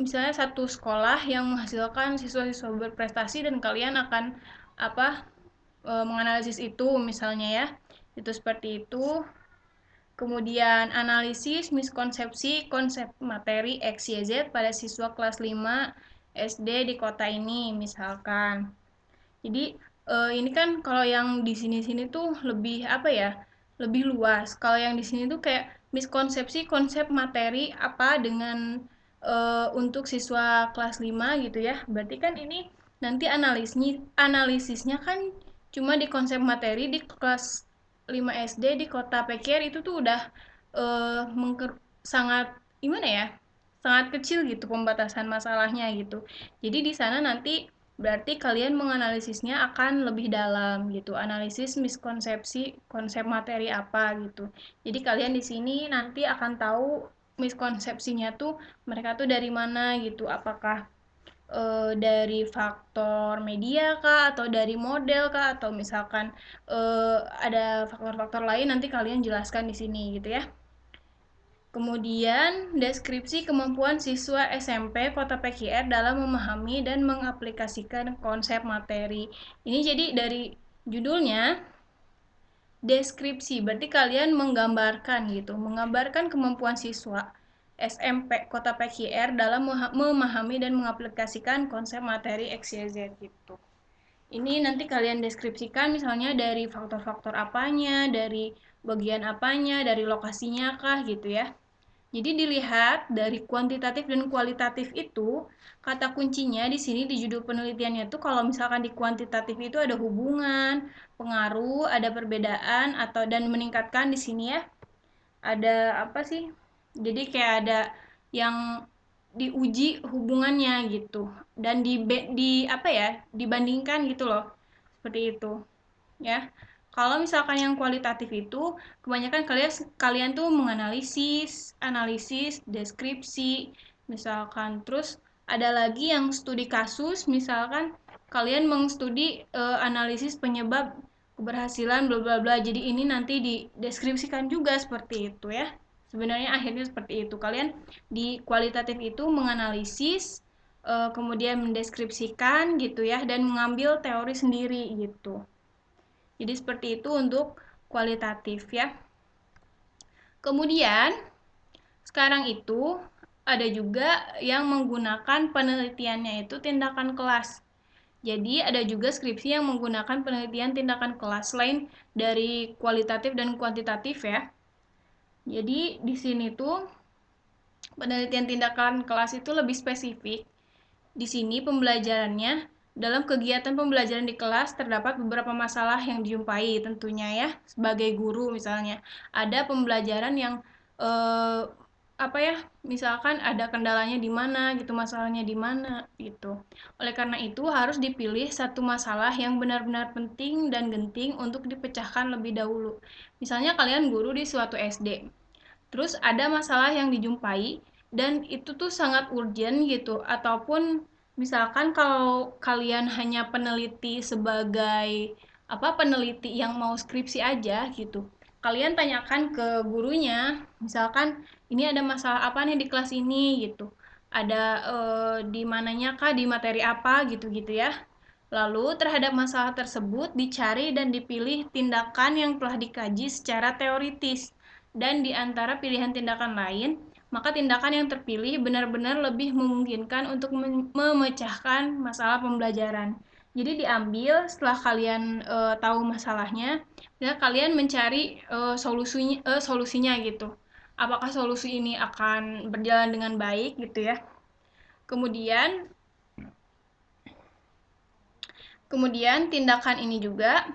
misalnya satu sekolah yang menghasilkan siswa-siswa berprestasi dan kalian akan menganalisis itu misalnya ya. Itu seperti itu. Kemudian analisis miskonsepsi konsep materi XYZ pada siswa kelas 5 SD di kota ini misalkan. Jadi ini kan kalau yang di sini-sini tuh lebih lebih luas. Kalau yang di sini tuh kayak miskonsepsi konsep materi apa dengan untuk siswa kelas 5 gitu ya. Berarti kan ini nanti analisisnya kan cuma di konsep materi di kelas 5 SD di kota PKR itu tuh udah sangat gimana ya? Sangat kecil gitu pembatasan masalahnya gitu. Jadi di sana nanti berarti kalian menganalisisnya akan lebih dalam gitu. Analisis miskonsepsi konsep materi apa gitu. Jadi kalian di sini nanti akan tahu miskonsepsinya tuh mereka tuh dari mana gitu. Apakah dari faktor media kah atau dari model kah atau misalkan ada faktor-faktor lain nanti kalian jelaskan di sini gitu ya. Kemudian, deskripsi kemampuan siswa SMP Kota PKR dalam memahami dan mengaplikasikan konsep materi. Ini jadi dari judulnya deskripsi, berarti kalian menggambarkan gitu, menggambarkan kemampuan siswa SMP Kota PKR dalam memahami dan mengaplikasikan konsep materi XYZ gitu. Ini nanti kalian deskripsikan misalnya dari faktor-faktor apanya, dari bagian apanya, dari lokasinya kah gitu ya. Jadi dilihat dari kuantitatif dan kualitatif itu, kata kuncinya di sini di judul penelitiannya tuh kalau misalkan di kuantitatif itu ada hubungan, pengaruh, ada perbedaan atau dan meningkatkan di sini ya. Ada apa sih? Jadi kayak ada yang diuji hubungannya gitu dan dibandingkan gitu loh. Seperti itu ya. Kalau misalkan yang kualitatif itu kebanyakan kalian kalian tuh menganalisis, analisis, deskripsi, misalkan terus Ada lagi yang studi kasus, misalkan kalian mengstudi analisis penyebab keberhasilan bla bla bla. Jadi ini nanti dideskripsikan juga seperti itu ya. Sebenarnya akhirnya seperti itu. Kalian di kualitatif itu menganalisis, kemudian mendeskripsikan gitu ya, dan mengambil teori sendiri gitu. Jadi seperti itu untuk kualitatif ya. Kemudian sekarang itu ada juga yang menggunakan penelitiannya itu tindakan kelas. Jadi ada juga skripsi yang menggunakan penelitian tindakan kelas selain dari kualitatif dan kuantitatif ya. Jadi di sini tuh penelitian tindakan kelas itu lebih spesifik. Di sini pembelajarannya dalam kegiatan pembelajaran di kelas terdapat beberapa masalah yang dijumpai tentunya ya sebagai guru misalnya. Ada pembelajaran yang eh, apa ya? Misalkan ada kendalanya di mana gitu, masalahnya di mana gitu. Oleh karena itu harus dipilih satu masalah yang benar-benar penting dan genting untuk dipecahkan lebih dahulu. Misalnya kalian guru di suatu SD. Terus ada masalah yang dijumpai dan itu tuh sangat urgent gitu, ataupun misalkan kalau kalian hanya peneliti sebagai peneliti yang mau skripsi aja gitu, kalian tanyakan ke gurunya, misalkan ini ada masalah apa nih di kelas ini gitu, ada di mananya kah, di materi apa gitu gitu ya. Lalu terhadap masalah tersebut dicari dan dipilih tindakan yang telah dikaji secara teoritis. Dan di antara pilihan tindakan lain, maka tindakan yang terpilih benar-benar lebih memungkinkan untuk memecahkan masalah pembelajaran. Jadi diambil setelah kalian tahu masalahnya, ya kalian mencari solusinya gitu. Apakah solusi ini akan berjalan dengan baik gitu ya. Kemudian Kemudian tindakan ini juga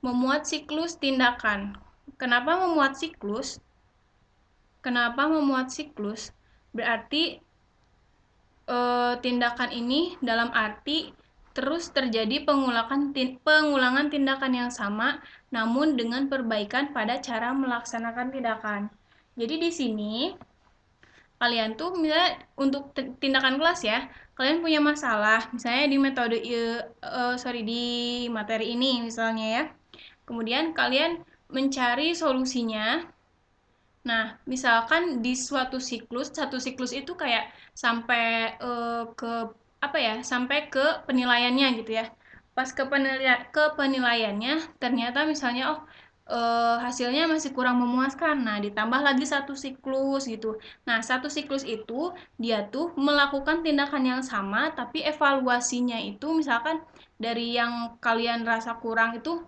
memuat siklus tindakan. Kenapa memuat siklus? Kenapa memuat siklus? Berarti tindakan ini dalam arti terus terjadi pengulangan tindakan yang sama namun dengan perbaikan pada cara melaksanakan tindakan. Jadi di sini kalian tuh misalnya untuk tindakan kelas ya, kalian punya masalah misalnya di metode di materi ini misalnya ya. Kemudian kalian mencari solusinya. Nah, misalkan di satu siklus itu kayak sampai ke sampai ke penilaiannya gitu ya. Pas ke penilaiannya ternyata misalnya hasilnya masih kurang memuaskan. Nah, ditambah lagi satu siklus gitu. Nah, satu siklus itu dia tuh melakukan tindakan yang sama tapi evaluasinya itu misalkan dari yang kalian rasa kurang itu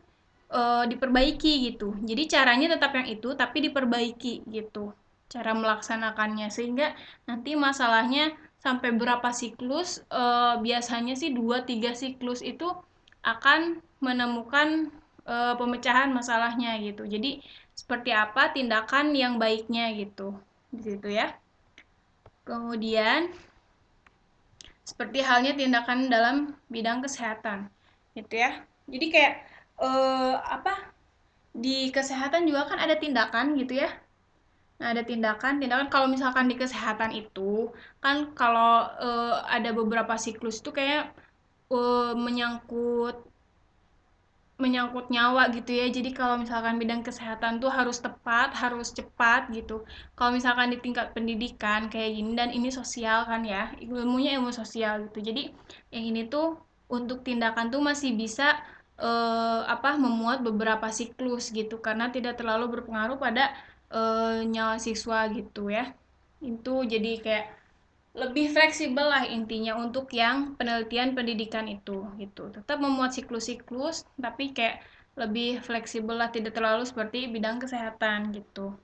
diperbaiki gitu. Jadi caranya tetap yang itu tapi diperbaiki gitu. Cara melaksanakannya sehingga nanti masalahnya sampai berapa siklus, biasanya sih 2-3 siklus itu akan menemukan pemecahan masalahnya gitu. Jadi seperti apa tindakan yang baiknya gitu. Di situ ya. Kemudian seperti halnya tindakan dalam bidang kesehatan. Gitu ya. Jadi kayak di kesehatan juga kan ada tindakan gitu ya. Nah, ada tindakan kalau misalkan di kesehatan itu kan kalau ada beberapa siklus itu kayak menyangkut menyangkut nyawa gitu ya. Jadi kalau misalkan bidang kesehatan tuh harus tepat, harus cepat gitu. Kalau misalkan di tingkat pendidikan kayak gini dan ini sosial kan ya, ilmunya ilmu sosial gitu. Jadi yang ini tuh untuk tindakan tuh masih bisa memuat beberapa siklus gitu karena tidak terlalu berpengaruh pada nyawa siswa gitu ya. Itu jadi kayak lebih fleksibel lah intinya untuk yang penelitian pendidikan itu gitu. Tetap memuat siklus-siklus tapi kayak lebih fleksibel lah, tidak terlalu seperti bidang kesehatan gitu.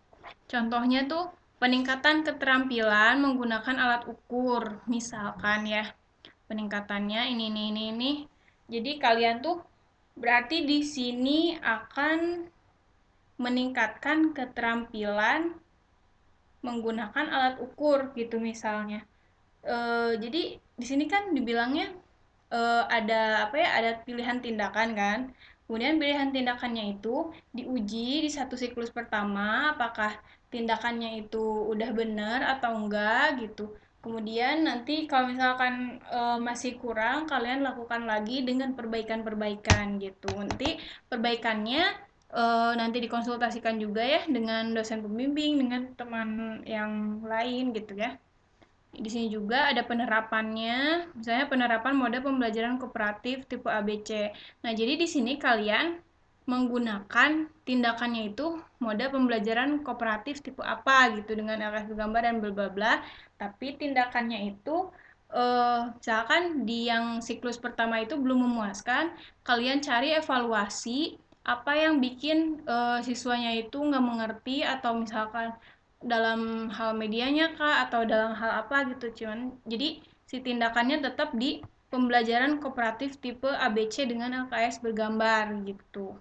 Contohnya tuh peningkatan keterampilan menggunakan alat ukur misalkan ya. Peningkatannya ini. Jadi kalian tuh berarti di sini akan meningkatkan keterampilan menggunakan alat ukur gitu misalnya. Jadi di sini kan dibilangnya ada ada pilihan tindakan kan. Kemudian pilihan tindakannya itu diuji di satu siklus pertama apakah tindakannya itu udah benar atau enggak gitu. Kemudian nanti kalau misalkan masih kurang, kalian lakukan lagi dengan perbaikan-perbaikan gitu. Nanti perbaikannya nanti dikonsultasikan juga ya dengan dosen pembimbing, dengan teman yang lain gitu ya. Di sini juga ada penerapannya, misalnya penerapan mode pembelajaran kooperatif tipe ABC. Nah, jadi di sini kalian menggunakan tindakannya itu mode pembelajaran kooperatif tipe apa gitu dengan LKS bergambar dan bla bla bla. Tapi tindakannya itu misalkan di yang siklus pertama itu belum memuaskan, kalian cari evaluasi apa yang bikin siswanya itu nggak mengerti atau misalkan dalam hal medianya kah atau dalam hal apa gitu cuman jadi si tindakannya tetap di pembelajaran kooperatif tipe ABC dengan LKS bergambar gitu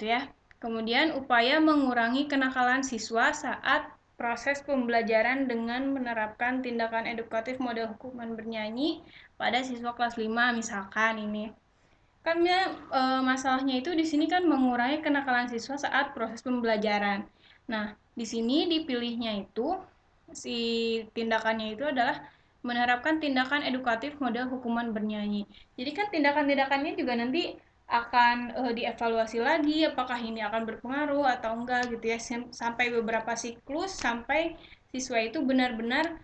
ya. Kemudian upaya mengurangi kenakalan siswa saat proses pembelajaran dengan menerapkan tindakan edukatif model hukuman bernyanyi pada siswa kelas 5 misalkan ini. Karena masalahnya itu di sini kan mengurangi kenakalan siswa saat proses pembelajaran. Nah, di sini dipilihnya itu si tindakannya itu adalah menerapkan tindakan edukatif model hukuman bernyanyi. Jadi kan tindakan-tindakannya juga nanti akan dievaluasi lagi apakah ini akan berpengaruh atau enggak gitu ya sampai beberapa siklus sampai siswa itu benar-benar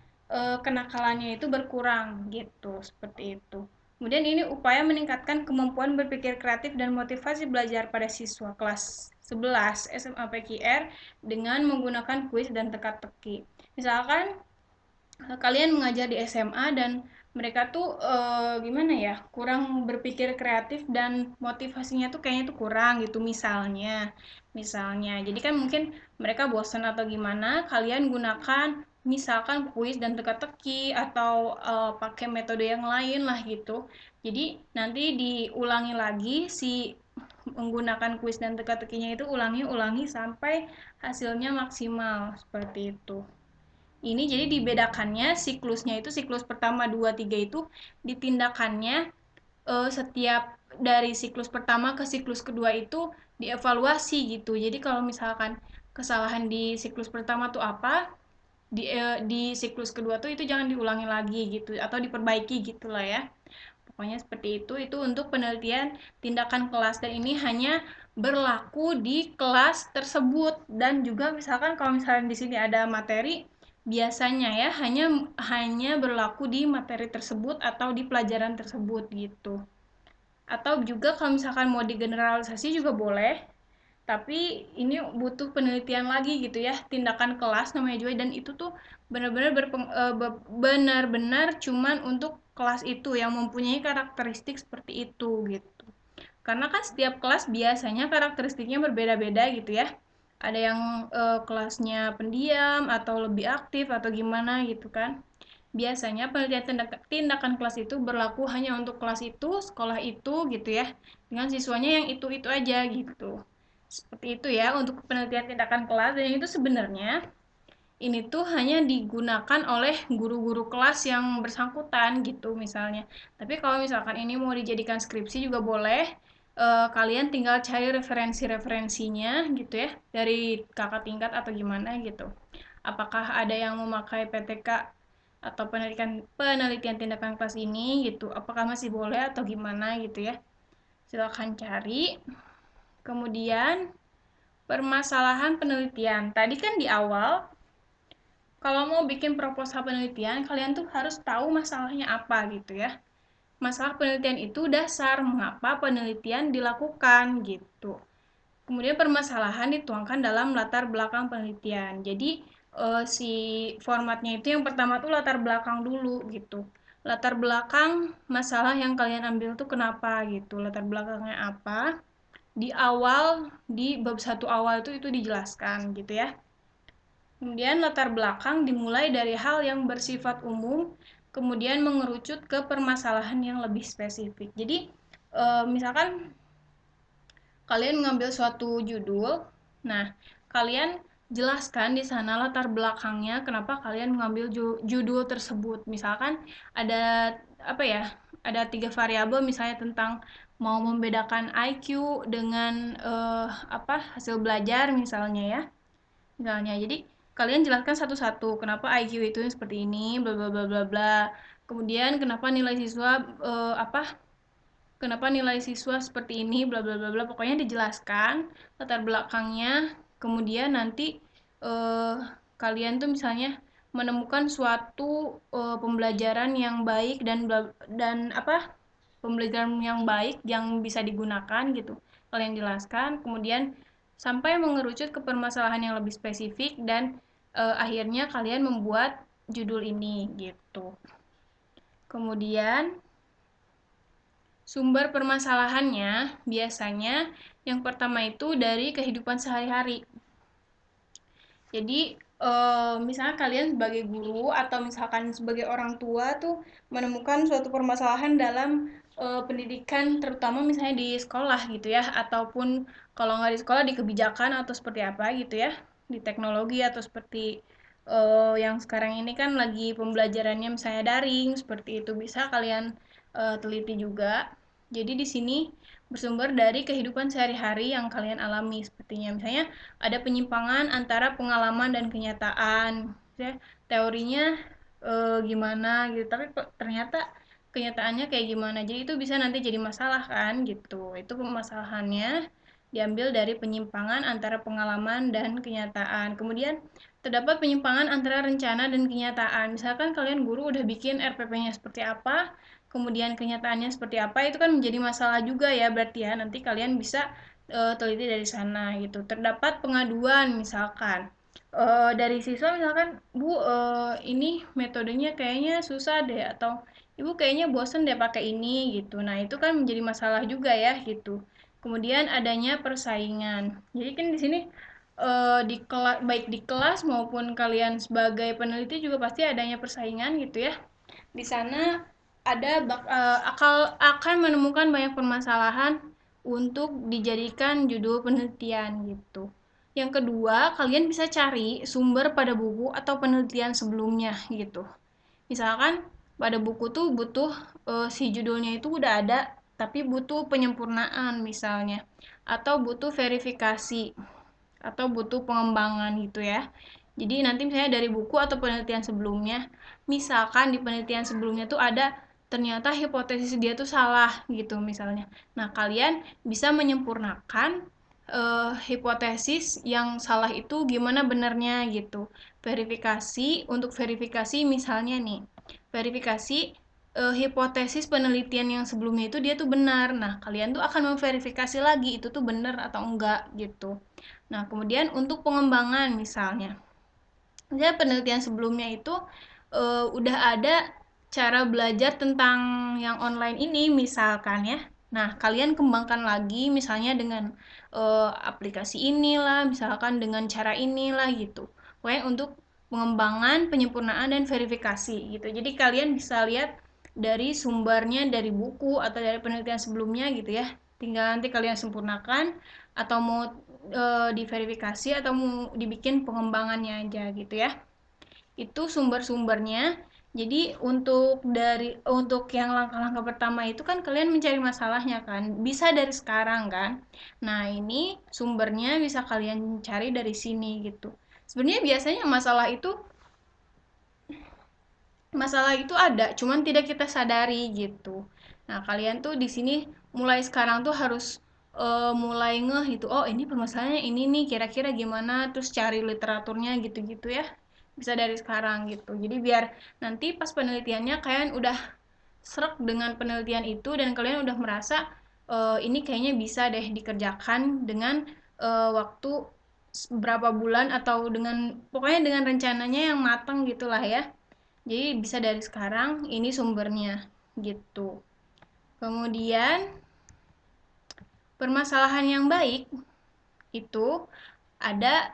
kenakalannya itu berkurang gitu seperti itu. Kemudian ini upaya meningkatkan kemampuan berpikir kreatif dan motivasi belajar pada siswa kelas 11 SMA PQR dengan menggunakan kuis dan teka-teki. Misalkan kalian mengajar di SMA dan mereka tuh gimana ya kurang berpikir kreatif dan motivasinya tuh kayaknya tuh kurang gitu misalnya jadi kan mungkin mereka bosan atau gimana kalian gunakan misalkan kuis dan teka-teki atau pakai metode yang lain lah gitu jadi nanti diulangi lagi si menggunakan kuis dan teka-tekinya itu ulangi sampai hasilnya maksimal seperti itu. Ini jadi dibedakannya siklusnya itu siklus pertama 2 3 itu ditindakannya setiap dari siklus pertama ke siklus kedua itu dievaluasi gitu. Jadi kalau misalkan kesalahan di siklus pertama tuh apa, di siklus kedua tuh itu jangan diulangi lagi gitu atau diperbaiki gitulah ya. Pokoknya seperti itu untuk penelitian tindakan kelas dan ini hanya berlaku di kelas tersebut dan juga misalkan kalau misalnya di sini ada materi biasanya ya hanya berlaku di materi tersebut atau di pelajaran tersebut gitu. Atau juga kalau misalkan mau digeneralisasi juga boleh, tapi ini butuh penelitian lagi gitu ya tindakan kelas namanya juga dan itu tuh benar-benar cuman untuk kelas itu yang mempunyai karakteristik seperti itu gitu karena kan setiap kelas biasanya karakteristiknya berbeda-beda gitu ya ada yang kelasnya pendiam atau lebih aktif atau gimana gitu kan biasanya penelitian tindakan kelas itu berlaku hanya untuk kelas itu sekolah itu gitu ya dengan siswanya yang itu aja gitu seperti itu ya untuk penelitian tindakan kelas dan itu sebenarnya ini tuh hanya digunakan oleh guru-guru kelas yang bersangkutan gitu misalnya. Tapi kalau misalkan ini mau dijadikan skripsi juga boleh. Kalian tinggal cari referensi-referensinya gitu ya dari kakak tingkat atau gimana gitu. Apakah ada yang memakai PTK atau penelitian tindakan kelas ini gitu. Apakah masih boleh atau gimana gitu ya. Silakan cari. Kemudian permasalahan penelitian. Tadi kan di awal kalau mau bikin proposal penelitian, kalian tuh harus tahu masalahnya apa gitu ya. Masalah penelitian itu dasar mengapa penelitian dilakukan gitu. Kemudian permasalahan dituangkan dalam latar belakang penelitian. Jadi si formatnya itu yang pertama tuh latar belakang dulu gitu. Latar belakang masalah yang kalian ambil tuh kenapa gitu. Latar belakangnya apa? Di awal di bab 1 awal itu dijelaskan gitu ya. Kemudian latar belakang dimulai dari hal yang bersifat umum, kemudian mengerucut ke permasalahan yang lebih spesifik. Jadi, misalkan kalian mengambil suatu judul, nah kalian jelaskan di sana latar belakangnya kenapa kalian mengambil judul tersebut. Misalkan ada apa ya? Ada 3 variabel misalnya tentang mau membedakan IQ dengan hasil belajar misalnya ya. Misalnya, jadi kalian jelaskan satu-satu kenapa IQ itu seperti ini, bla bla bla bla bla. Kemudian kenapa nilai siswa kenapa nilai siswa seperti ini, bla bla bla bla. Pokoknya dijelaskan latar belakangnya. Kemudian nanti eh, kalian tuh misalnya menemukan suatu pembelajaran yang baik dan apa? Pembelajaran yang baik yang bisa digunakan gitu. Kalian jelaskan, kemudian sampai mengerucut ke permasalahan yang lebih spesifik dan akhirnya kalian membuat judul ini gitu. Kemudian sumber permasalahannya biasanya yang pertama itu dari kehidupan sehari-hari. Jadi misalnya kalian sebagai guru atau misalkan sebagai orang tua tuh menemukan suatu permasalahan dalam pendidikan, terutama misalnya di sekolah gitu ya, ataupun kalau nggak di sekolah di kebijakan atau seperti apa gitu ya, di teknologi atau seperti yang sekarang ini kan lagi pembelajarannya misalnya daring, seperti itu bisa kalian teliti juga. Jadi di sini bersumber dari kehidupan sehari-hari yang kalian alami sepertinya. Misalnya ada penyimpangan antara pengalaman dan kenyataan. Ya, teorinya gimana gitu, tapi ternyata kenyataannya kayak gimana. Jadi itu bisa nanti jadi masalah kan gitu. Itu permasalahannya diambil dari penyimpangan antara pengalaman dan kenyataan. Kemudian terdapat penyimpangan antara rencana dan kenyataan. Misalkan kalian guru udah bikin RPP-nya seperti apa, kemudian kenyataannya seperti apa, itu kan menjadi masalah juga ya berarti ya. Nanti kalian bisa teliti dari sana gitu. Terdapat pengaduan misalkan dari siswa misalkan, Bu, ini metodenya kayaknya susah deh, atau Ibu kayaknya bosen deh pakai ini gitu. Nah, itu kan menjadi masalah juga ya gitu. Kemudian adanya persaingan. Jadi kan di sini di kelas, baik di kelas maupun kalian sebagai peneliti juga pasti adanya persaingan gitu ya. Di sana akan menemukan banyak permasalahan untuk dijadikan judul penelitian gitu. Yang kedua, kalian bisa cari sumber pada buku atau penelitian sebelumnya gitu. Misalkan pada buku tuh butuh si judulnya itu udah ada, tapi butuh penyempurnaan misalnya, atau butuh verifikasi, atau butuh pengembangan gitu ya. Jadi nanti misalnya dari buku atau penelitian sebelumnya, misalkan di penelitian sebelumnya tuh ada ternyata hipotesis dia tuh salah gitu misalnya. Nah, kalian bisa menyempurnakan hipotesis yang salah itu gimana benarnya gitu. Verifikasi, untuk verifikasi misalnya nih, verifikasi hipotesis penelitian yang sebelumnya itu dia tuh benar. Nah, kalian tuh akan memverifikasi lagi itu tuh benar atau enggak gitu. Nah, kemudian untuk pengembangan misalnya, penelitian sebelumnya itu udah ada cara belajar tentang yang online ini misalkan ya. Nah, kalian kembangkan lagi misalnya dengan aplikasi inilah, misalkan dengan cara inilah gitu. Pokoknya untuk pengembangan, penyempurnaan dan verifikasi gitu. Jadi kalian bisa lihat dari sumbernya dari buku atau dari penelitian sebelumnya gitu ya. Tinggal nanti kalian sempurnakan atau mau diverifikasi atau mau dibikin pengembangannya aja gitu ya. Itu sumber-sumbernya. Jadi untuk yang langkah-langkah pertama itu kan kalian mencari masalahnya kan, bisa dari sekarang kan. Nah, ini sumbernya bisa kalian cari dari sini gitu. Sebenarnya biasanya masalah itu ada, cuman tidak kita sadari gitu. Nah, kalian tuh di sini mulai sekarang tuh harus mulai ngeh gitu. Oh, ini permasalahannya ini nih, kira-kira gimana? Terus cari literaturnya gitu-gitu ya. Bisa dari sekarang gitu. Jadi biar nanti pas penelitiannya kalian udah serak dengan penelitian itu dan kalian udah merasa ini kayaknya bisa deh dikerjakan dengan waktu berapa bulan atau dengan pokoknya dengan rencananya yang matang gitulah ya. Jadi bisa dari sekarang ini sumbernya gitu. Kemudian permasalahan yang baik itu ada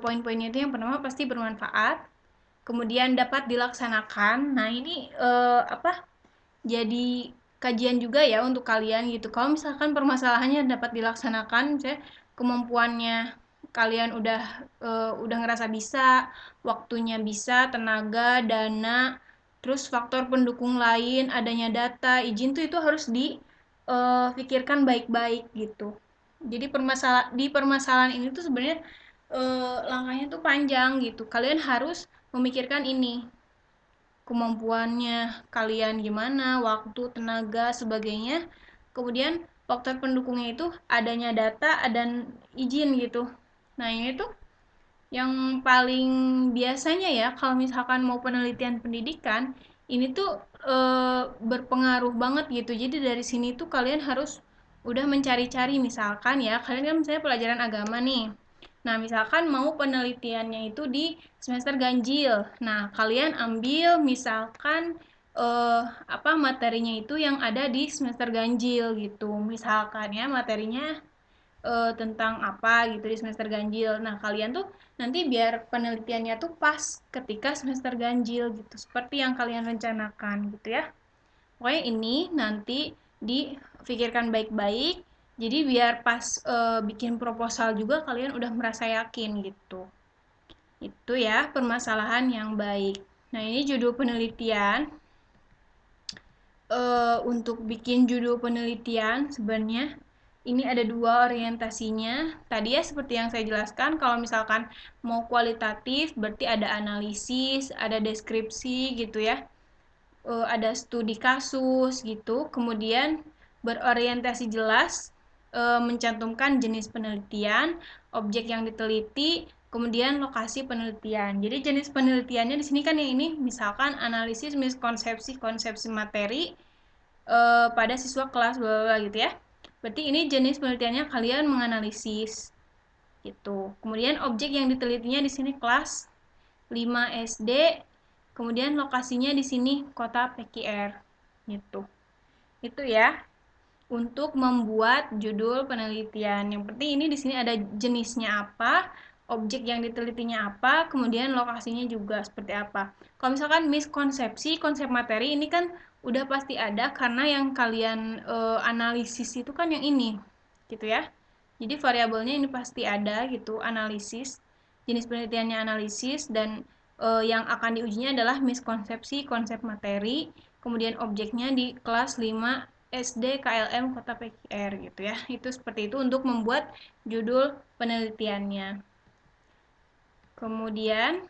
poin-poinnya itu yang pertama pasti bermanfaat, kemudian dapat dilaksanakan. Nah, ini apa? Jadi kajian juga ya untuk kalian gitu. Kalau misalkan permasalahannya dapat dilaksanakan, misalnya kemampuannya kalian udah ngerasa bisa, waktunya bisa, tenaga, dana, terus faktor pendukung lain, adanya data, izin tuh itu harus dipikirkan baik-baik gitu. Jadi di permasalahan ini tuh sebenarnya langkahnya tuh panjang gitu. Kalian harus memikirkan ini, kemampuannya kalian gimana, waktu, tenaga, sebagainya. Kemudian faktor pendukungnya itu adanya data dan izin gitu. Nah, ini tuh yang paling biasanya ya kalau misalkan mau penelitian pendidikan ini tuh berpengaruh banget gitu. Jadi dari sini tuh kalian harus udah mencari-cari, misalkan ya kalian kan misalnya pelajaran agama nih. Nah, misalkan mau penelitiannya itu di semester ganjil. Nah, kalian ambil misalkan apa materinya itu yang ada di semester ganjil gitu. Misalkan ya materinya tentang apa gitu di semester ganjil. Nah, kalian tuh nanti biar penelitiannya tuh pas ketika semester ganjil gitu, seperti yang kalian rencanakan gitu ya. Pokoknya ini nanti difikirkan baik-baik, jadi biar pas bikin proposal juga kalian udah merasa yakin gitu. Itu ya permasalahan yang baik. Nah, ini judul penelitian. Untuk bikin judul penelitian sebenarnya ini ada dua orientasinya. Tadi ya seperti yang saya jelaskan, kalau misalkan mau kualitatif berarti ada analisis, ada deskripsi gitu ya. Ada studi kasus gitu. Kemudian berorientasi jelas, mencantumkan jenis penelitian, objek yang diteliti, kemudian lokasi penelitian. Jadi jenis penelitiannya di sini kan yang ini misalkan analisis miskonsepsi konsepsi materi pada siswa kelas bla bla gitu ya. Berarti ini jenis penelitiannya kalian menganalisis gitu. Kemudian objek yang ditelitinya di sini kelas 5 SD, kemudian lokasinya di sini kota PQR gitu. Itu ya untuk membuat judul penelitian. Yang penting ini di sini ada jenisnya apa, objek yang ditelitinya apa, kemudian lokasinya juga seperti apa. Kalau misalkan miskonsepsi konsep materi ini kan udah pasti ada karena yang kalian analisis itu kan yang ini, gitu ya. Jadi variabelnya ini pasti ada gitu, analisis. Jenis penelitiannya analisis dan yang akan diujinya adalah miskonsepsi konsep materi, kemudian objeknya di kelas 5 SD KLM Kota PQR gitu ya. Itu seperti itu untuk membuat judul penelitiannya. Kemudian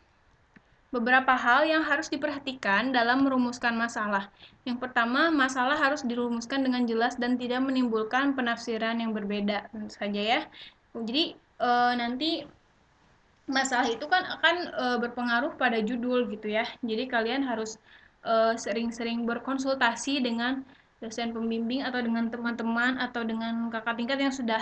beberapa hal yang harus diperhatikan dalam merumuskan masalah. Yang pertama, masalah harus dirumuskan dengan jelas dan tidak menimbulkan penafsiran yang berbeda. Tentu saja ya. Jadi nanti masalah itu kan akan berpengaruh pada judul gitu ya. Jadi kalian harus sering-sering berkonsultasi dengan dosen pembimbing atau dengan teman-teman atau dengan kakak tingkat yang sudah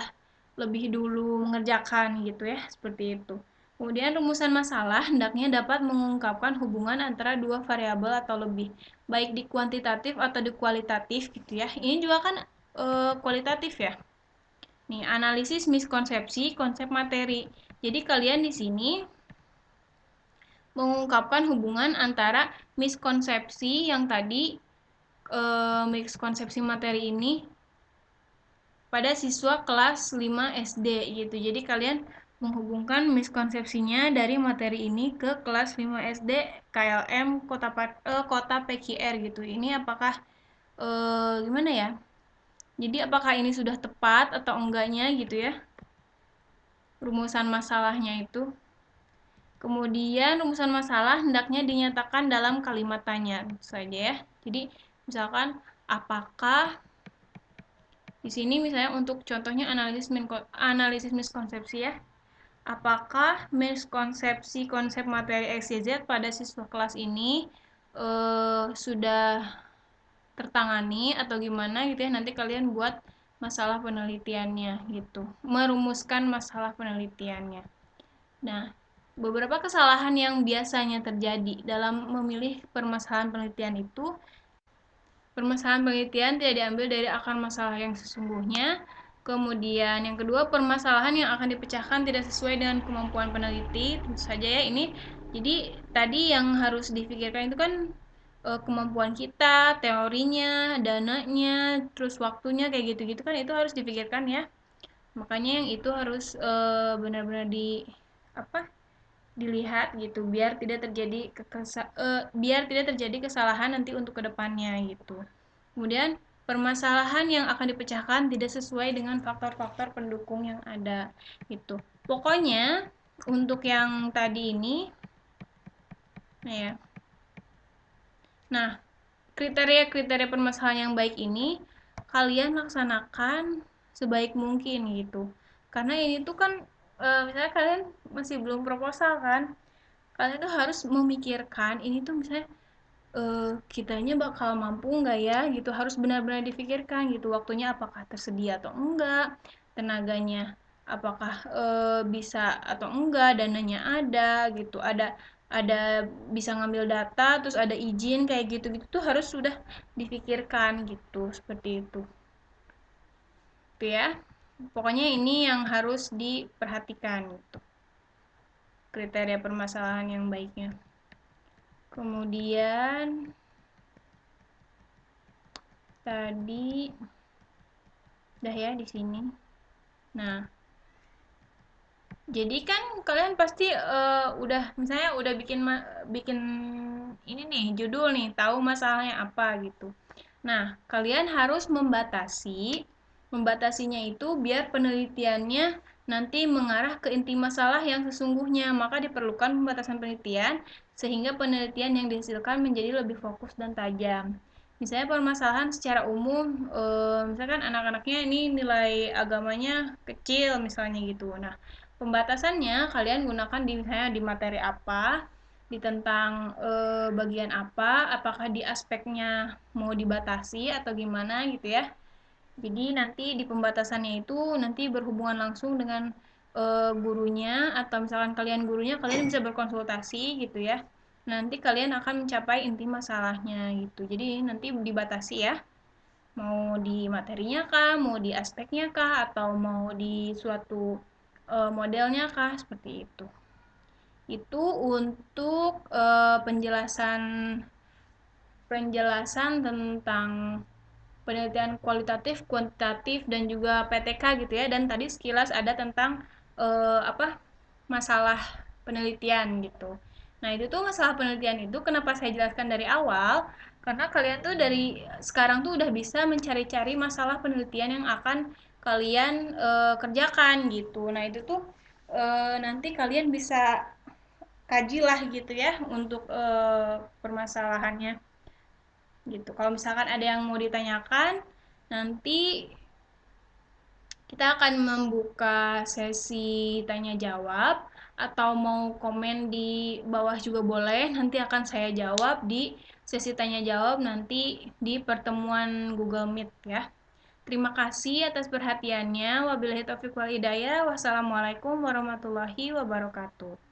lebih dulu mengerjakan gitu ya, seperti itu. Kemudian rumusan masalah hendaknya dapat mengungkapkan hubungan antara dua variabel atau lebih, baik di kuantitatif atau di kualitatif gitu ya. Ini juga kan kualitatif ya. Nih, analisis miskonsepsi konsep materi. Jadi kalian di sini mengungkapkan hubungan antara miskonsepsi yang tadi miskonsepsi materi ini pada siswa kelas 5 SD gitu. Jadi kalian menghubungkan miskonsepsinya dari materi ini ke kelas 5 SD KLM kota PQR gitu. Ini apakah gimana ya? Jadi apakah ini sudah tepat atau enggaknya gitu ya? Rumusan masalahnya itu. Kemudian rumusan masalah hendaknya dinyatakan dalam kalimat tanya, tentu saja ya. Jadi misalkan apakah di sini misalnya untuk contohnya analisis miskonsepsi ya. Apakah miskonsepsi konsep materi XYZ pada siswa kelas ini sudah tertangani atau gimana gitu ya. Nanti kalian buat masalah penelitiannya gitu. Merumuskan masalah penelitiannya. Nah, beberapa kesalahan yang biasanya terjadi dalam memilih permasalahan penelitian itu, permasalahan penelitian tidak diambil dari akar masalah yang sesungguhnya. Kemudian yang kedua, permasalahan yang akan dipecahkan tidak sesuai dengan kemampuan peneliti. Tentu saja ya ini. Jadi tadi yang harus difikirkan itu kan kemampuan kita, teorinya, dananya, terus waktunya kayak gitu-gitu kan itu harus dipikirkan ya. Makanya yang itu harus benar-benar di apa? Dilihat gitu biar tidak terjadi kesalahan nanti untuk kedepannya gitu. Kemudian permasalahan yang akan dipecahkan tidak sesuai dengan faktor-faktor pendukung yang ada gitu. Pokoknya untuk yang tadi ini, nah ya. Nah, kriteria-kriteria permasalahan yang baik ini kalian laksanakan sebaik mungkin gitu. Karena ini tuh kan misalnya kalian masih belum proposal kan, kalian tuh harus memikirkan ini tuh misalnya kitanya bakal mampu nggak ya gitu, harus benar-benar difikirkan gitu, waktunya apakah tersedia atau enggak, tenaganya apakah bisa atau enggak, dananya ada gitu, ada bisa ngambil data, terus ada izin kayak gitu gitu tuh harus sudah difikirkan gitu, seperti itu ya. Pokoknya ini yang harus diperhatikan gitu, kriteria permasalahan yang baiknya. Kemudian tadi udah ya di sini. Nah, jadi kan kalian pasti udah misalnya udah bikin ini nih judul nih, tahu masalahnya apa gitu. Nah, kalian harus membatasinya itu biar penelitiannya nanti mengarah ke inti masalah yang sesungguhnya. Maka diperlukan pembatasan penelitian sehingga penelitian yang dihasilkan menjadi lebih fokus dan tajam. Misalnya permasalahan secara umum, misalkan anak-anaknya ini nilai agamanya kecil misalnya gitu. Nah, pembatasannya kalian gunakan di misalnya di materi apa, di tentang bagian apa, apakah di aspeknya mau dibatasi atau gimana gitu ya. Jadi nanti di pembatasannya itu nanti berhubungan langsung dengan gurunya, atau misalkan kalian gurunya, kalian bisa berkonsultasi gitu ya. Nanti kalian akan mencapai inti masalahnya gitu. Jadi nanti dibatasi ya. Mau di materinya kah, mau di aspeknya kah, atau mau di suatu modelnya kah, seperti itu. Itu untuk penjelasan penjelasan tentang penelitian kualitatif, kuantitatif, dan juga PTK gitu ya. Dan tadi sekilas ada tentang apa masalah penelitian gitu. Nah, itu tuh masalah penelitian itu kenapa saya jelaskan dari awal? Karena kalian tuh dari sekarang tuh udah bisa mencari-cari masalah penelitian yang akan kalian kerjakan gitu. Nah, itu tuh nanti kalian bisa kajilah gitu ya untuk permasalahannya gitu. Kalau misalkan ada yang mau ditanyakan, nanti kita akan membuka sesi tanya jawab, atau mau komen di bawah juga boleh. Nanti akan saya jawab di sesi tanya jawab nanti di pertemuan Google Meet ya. Terima kasih atas perhatiannya. Wabillahi taufiq wal hidayah. Wassalamualaikum warahmatullahi wabarakatuh.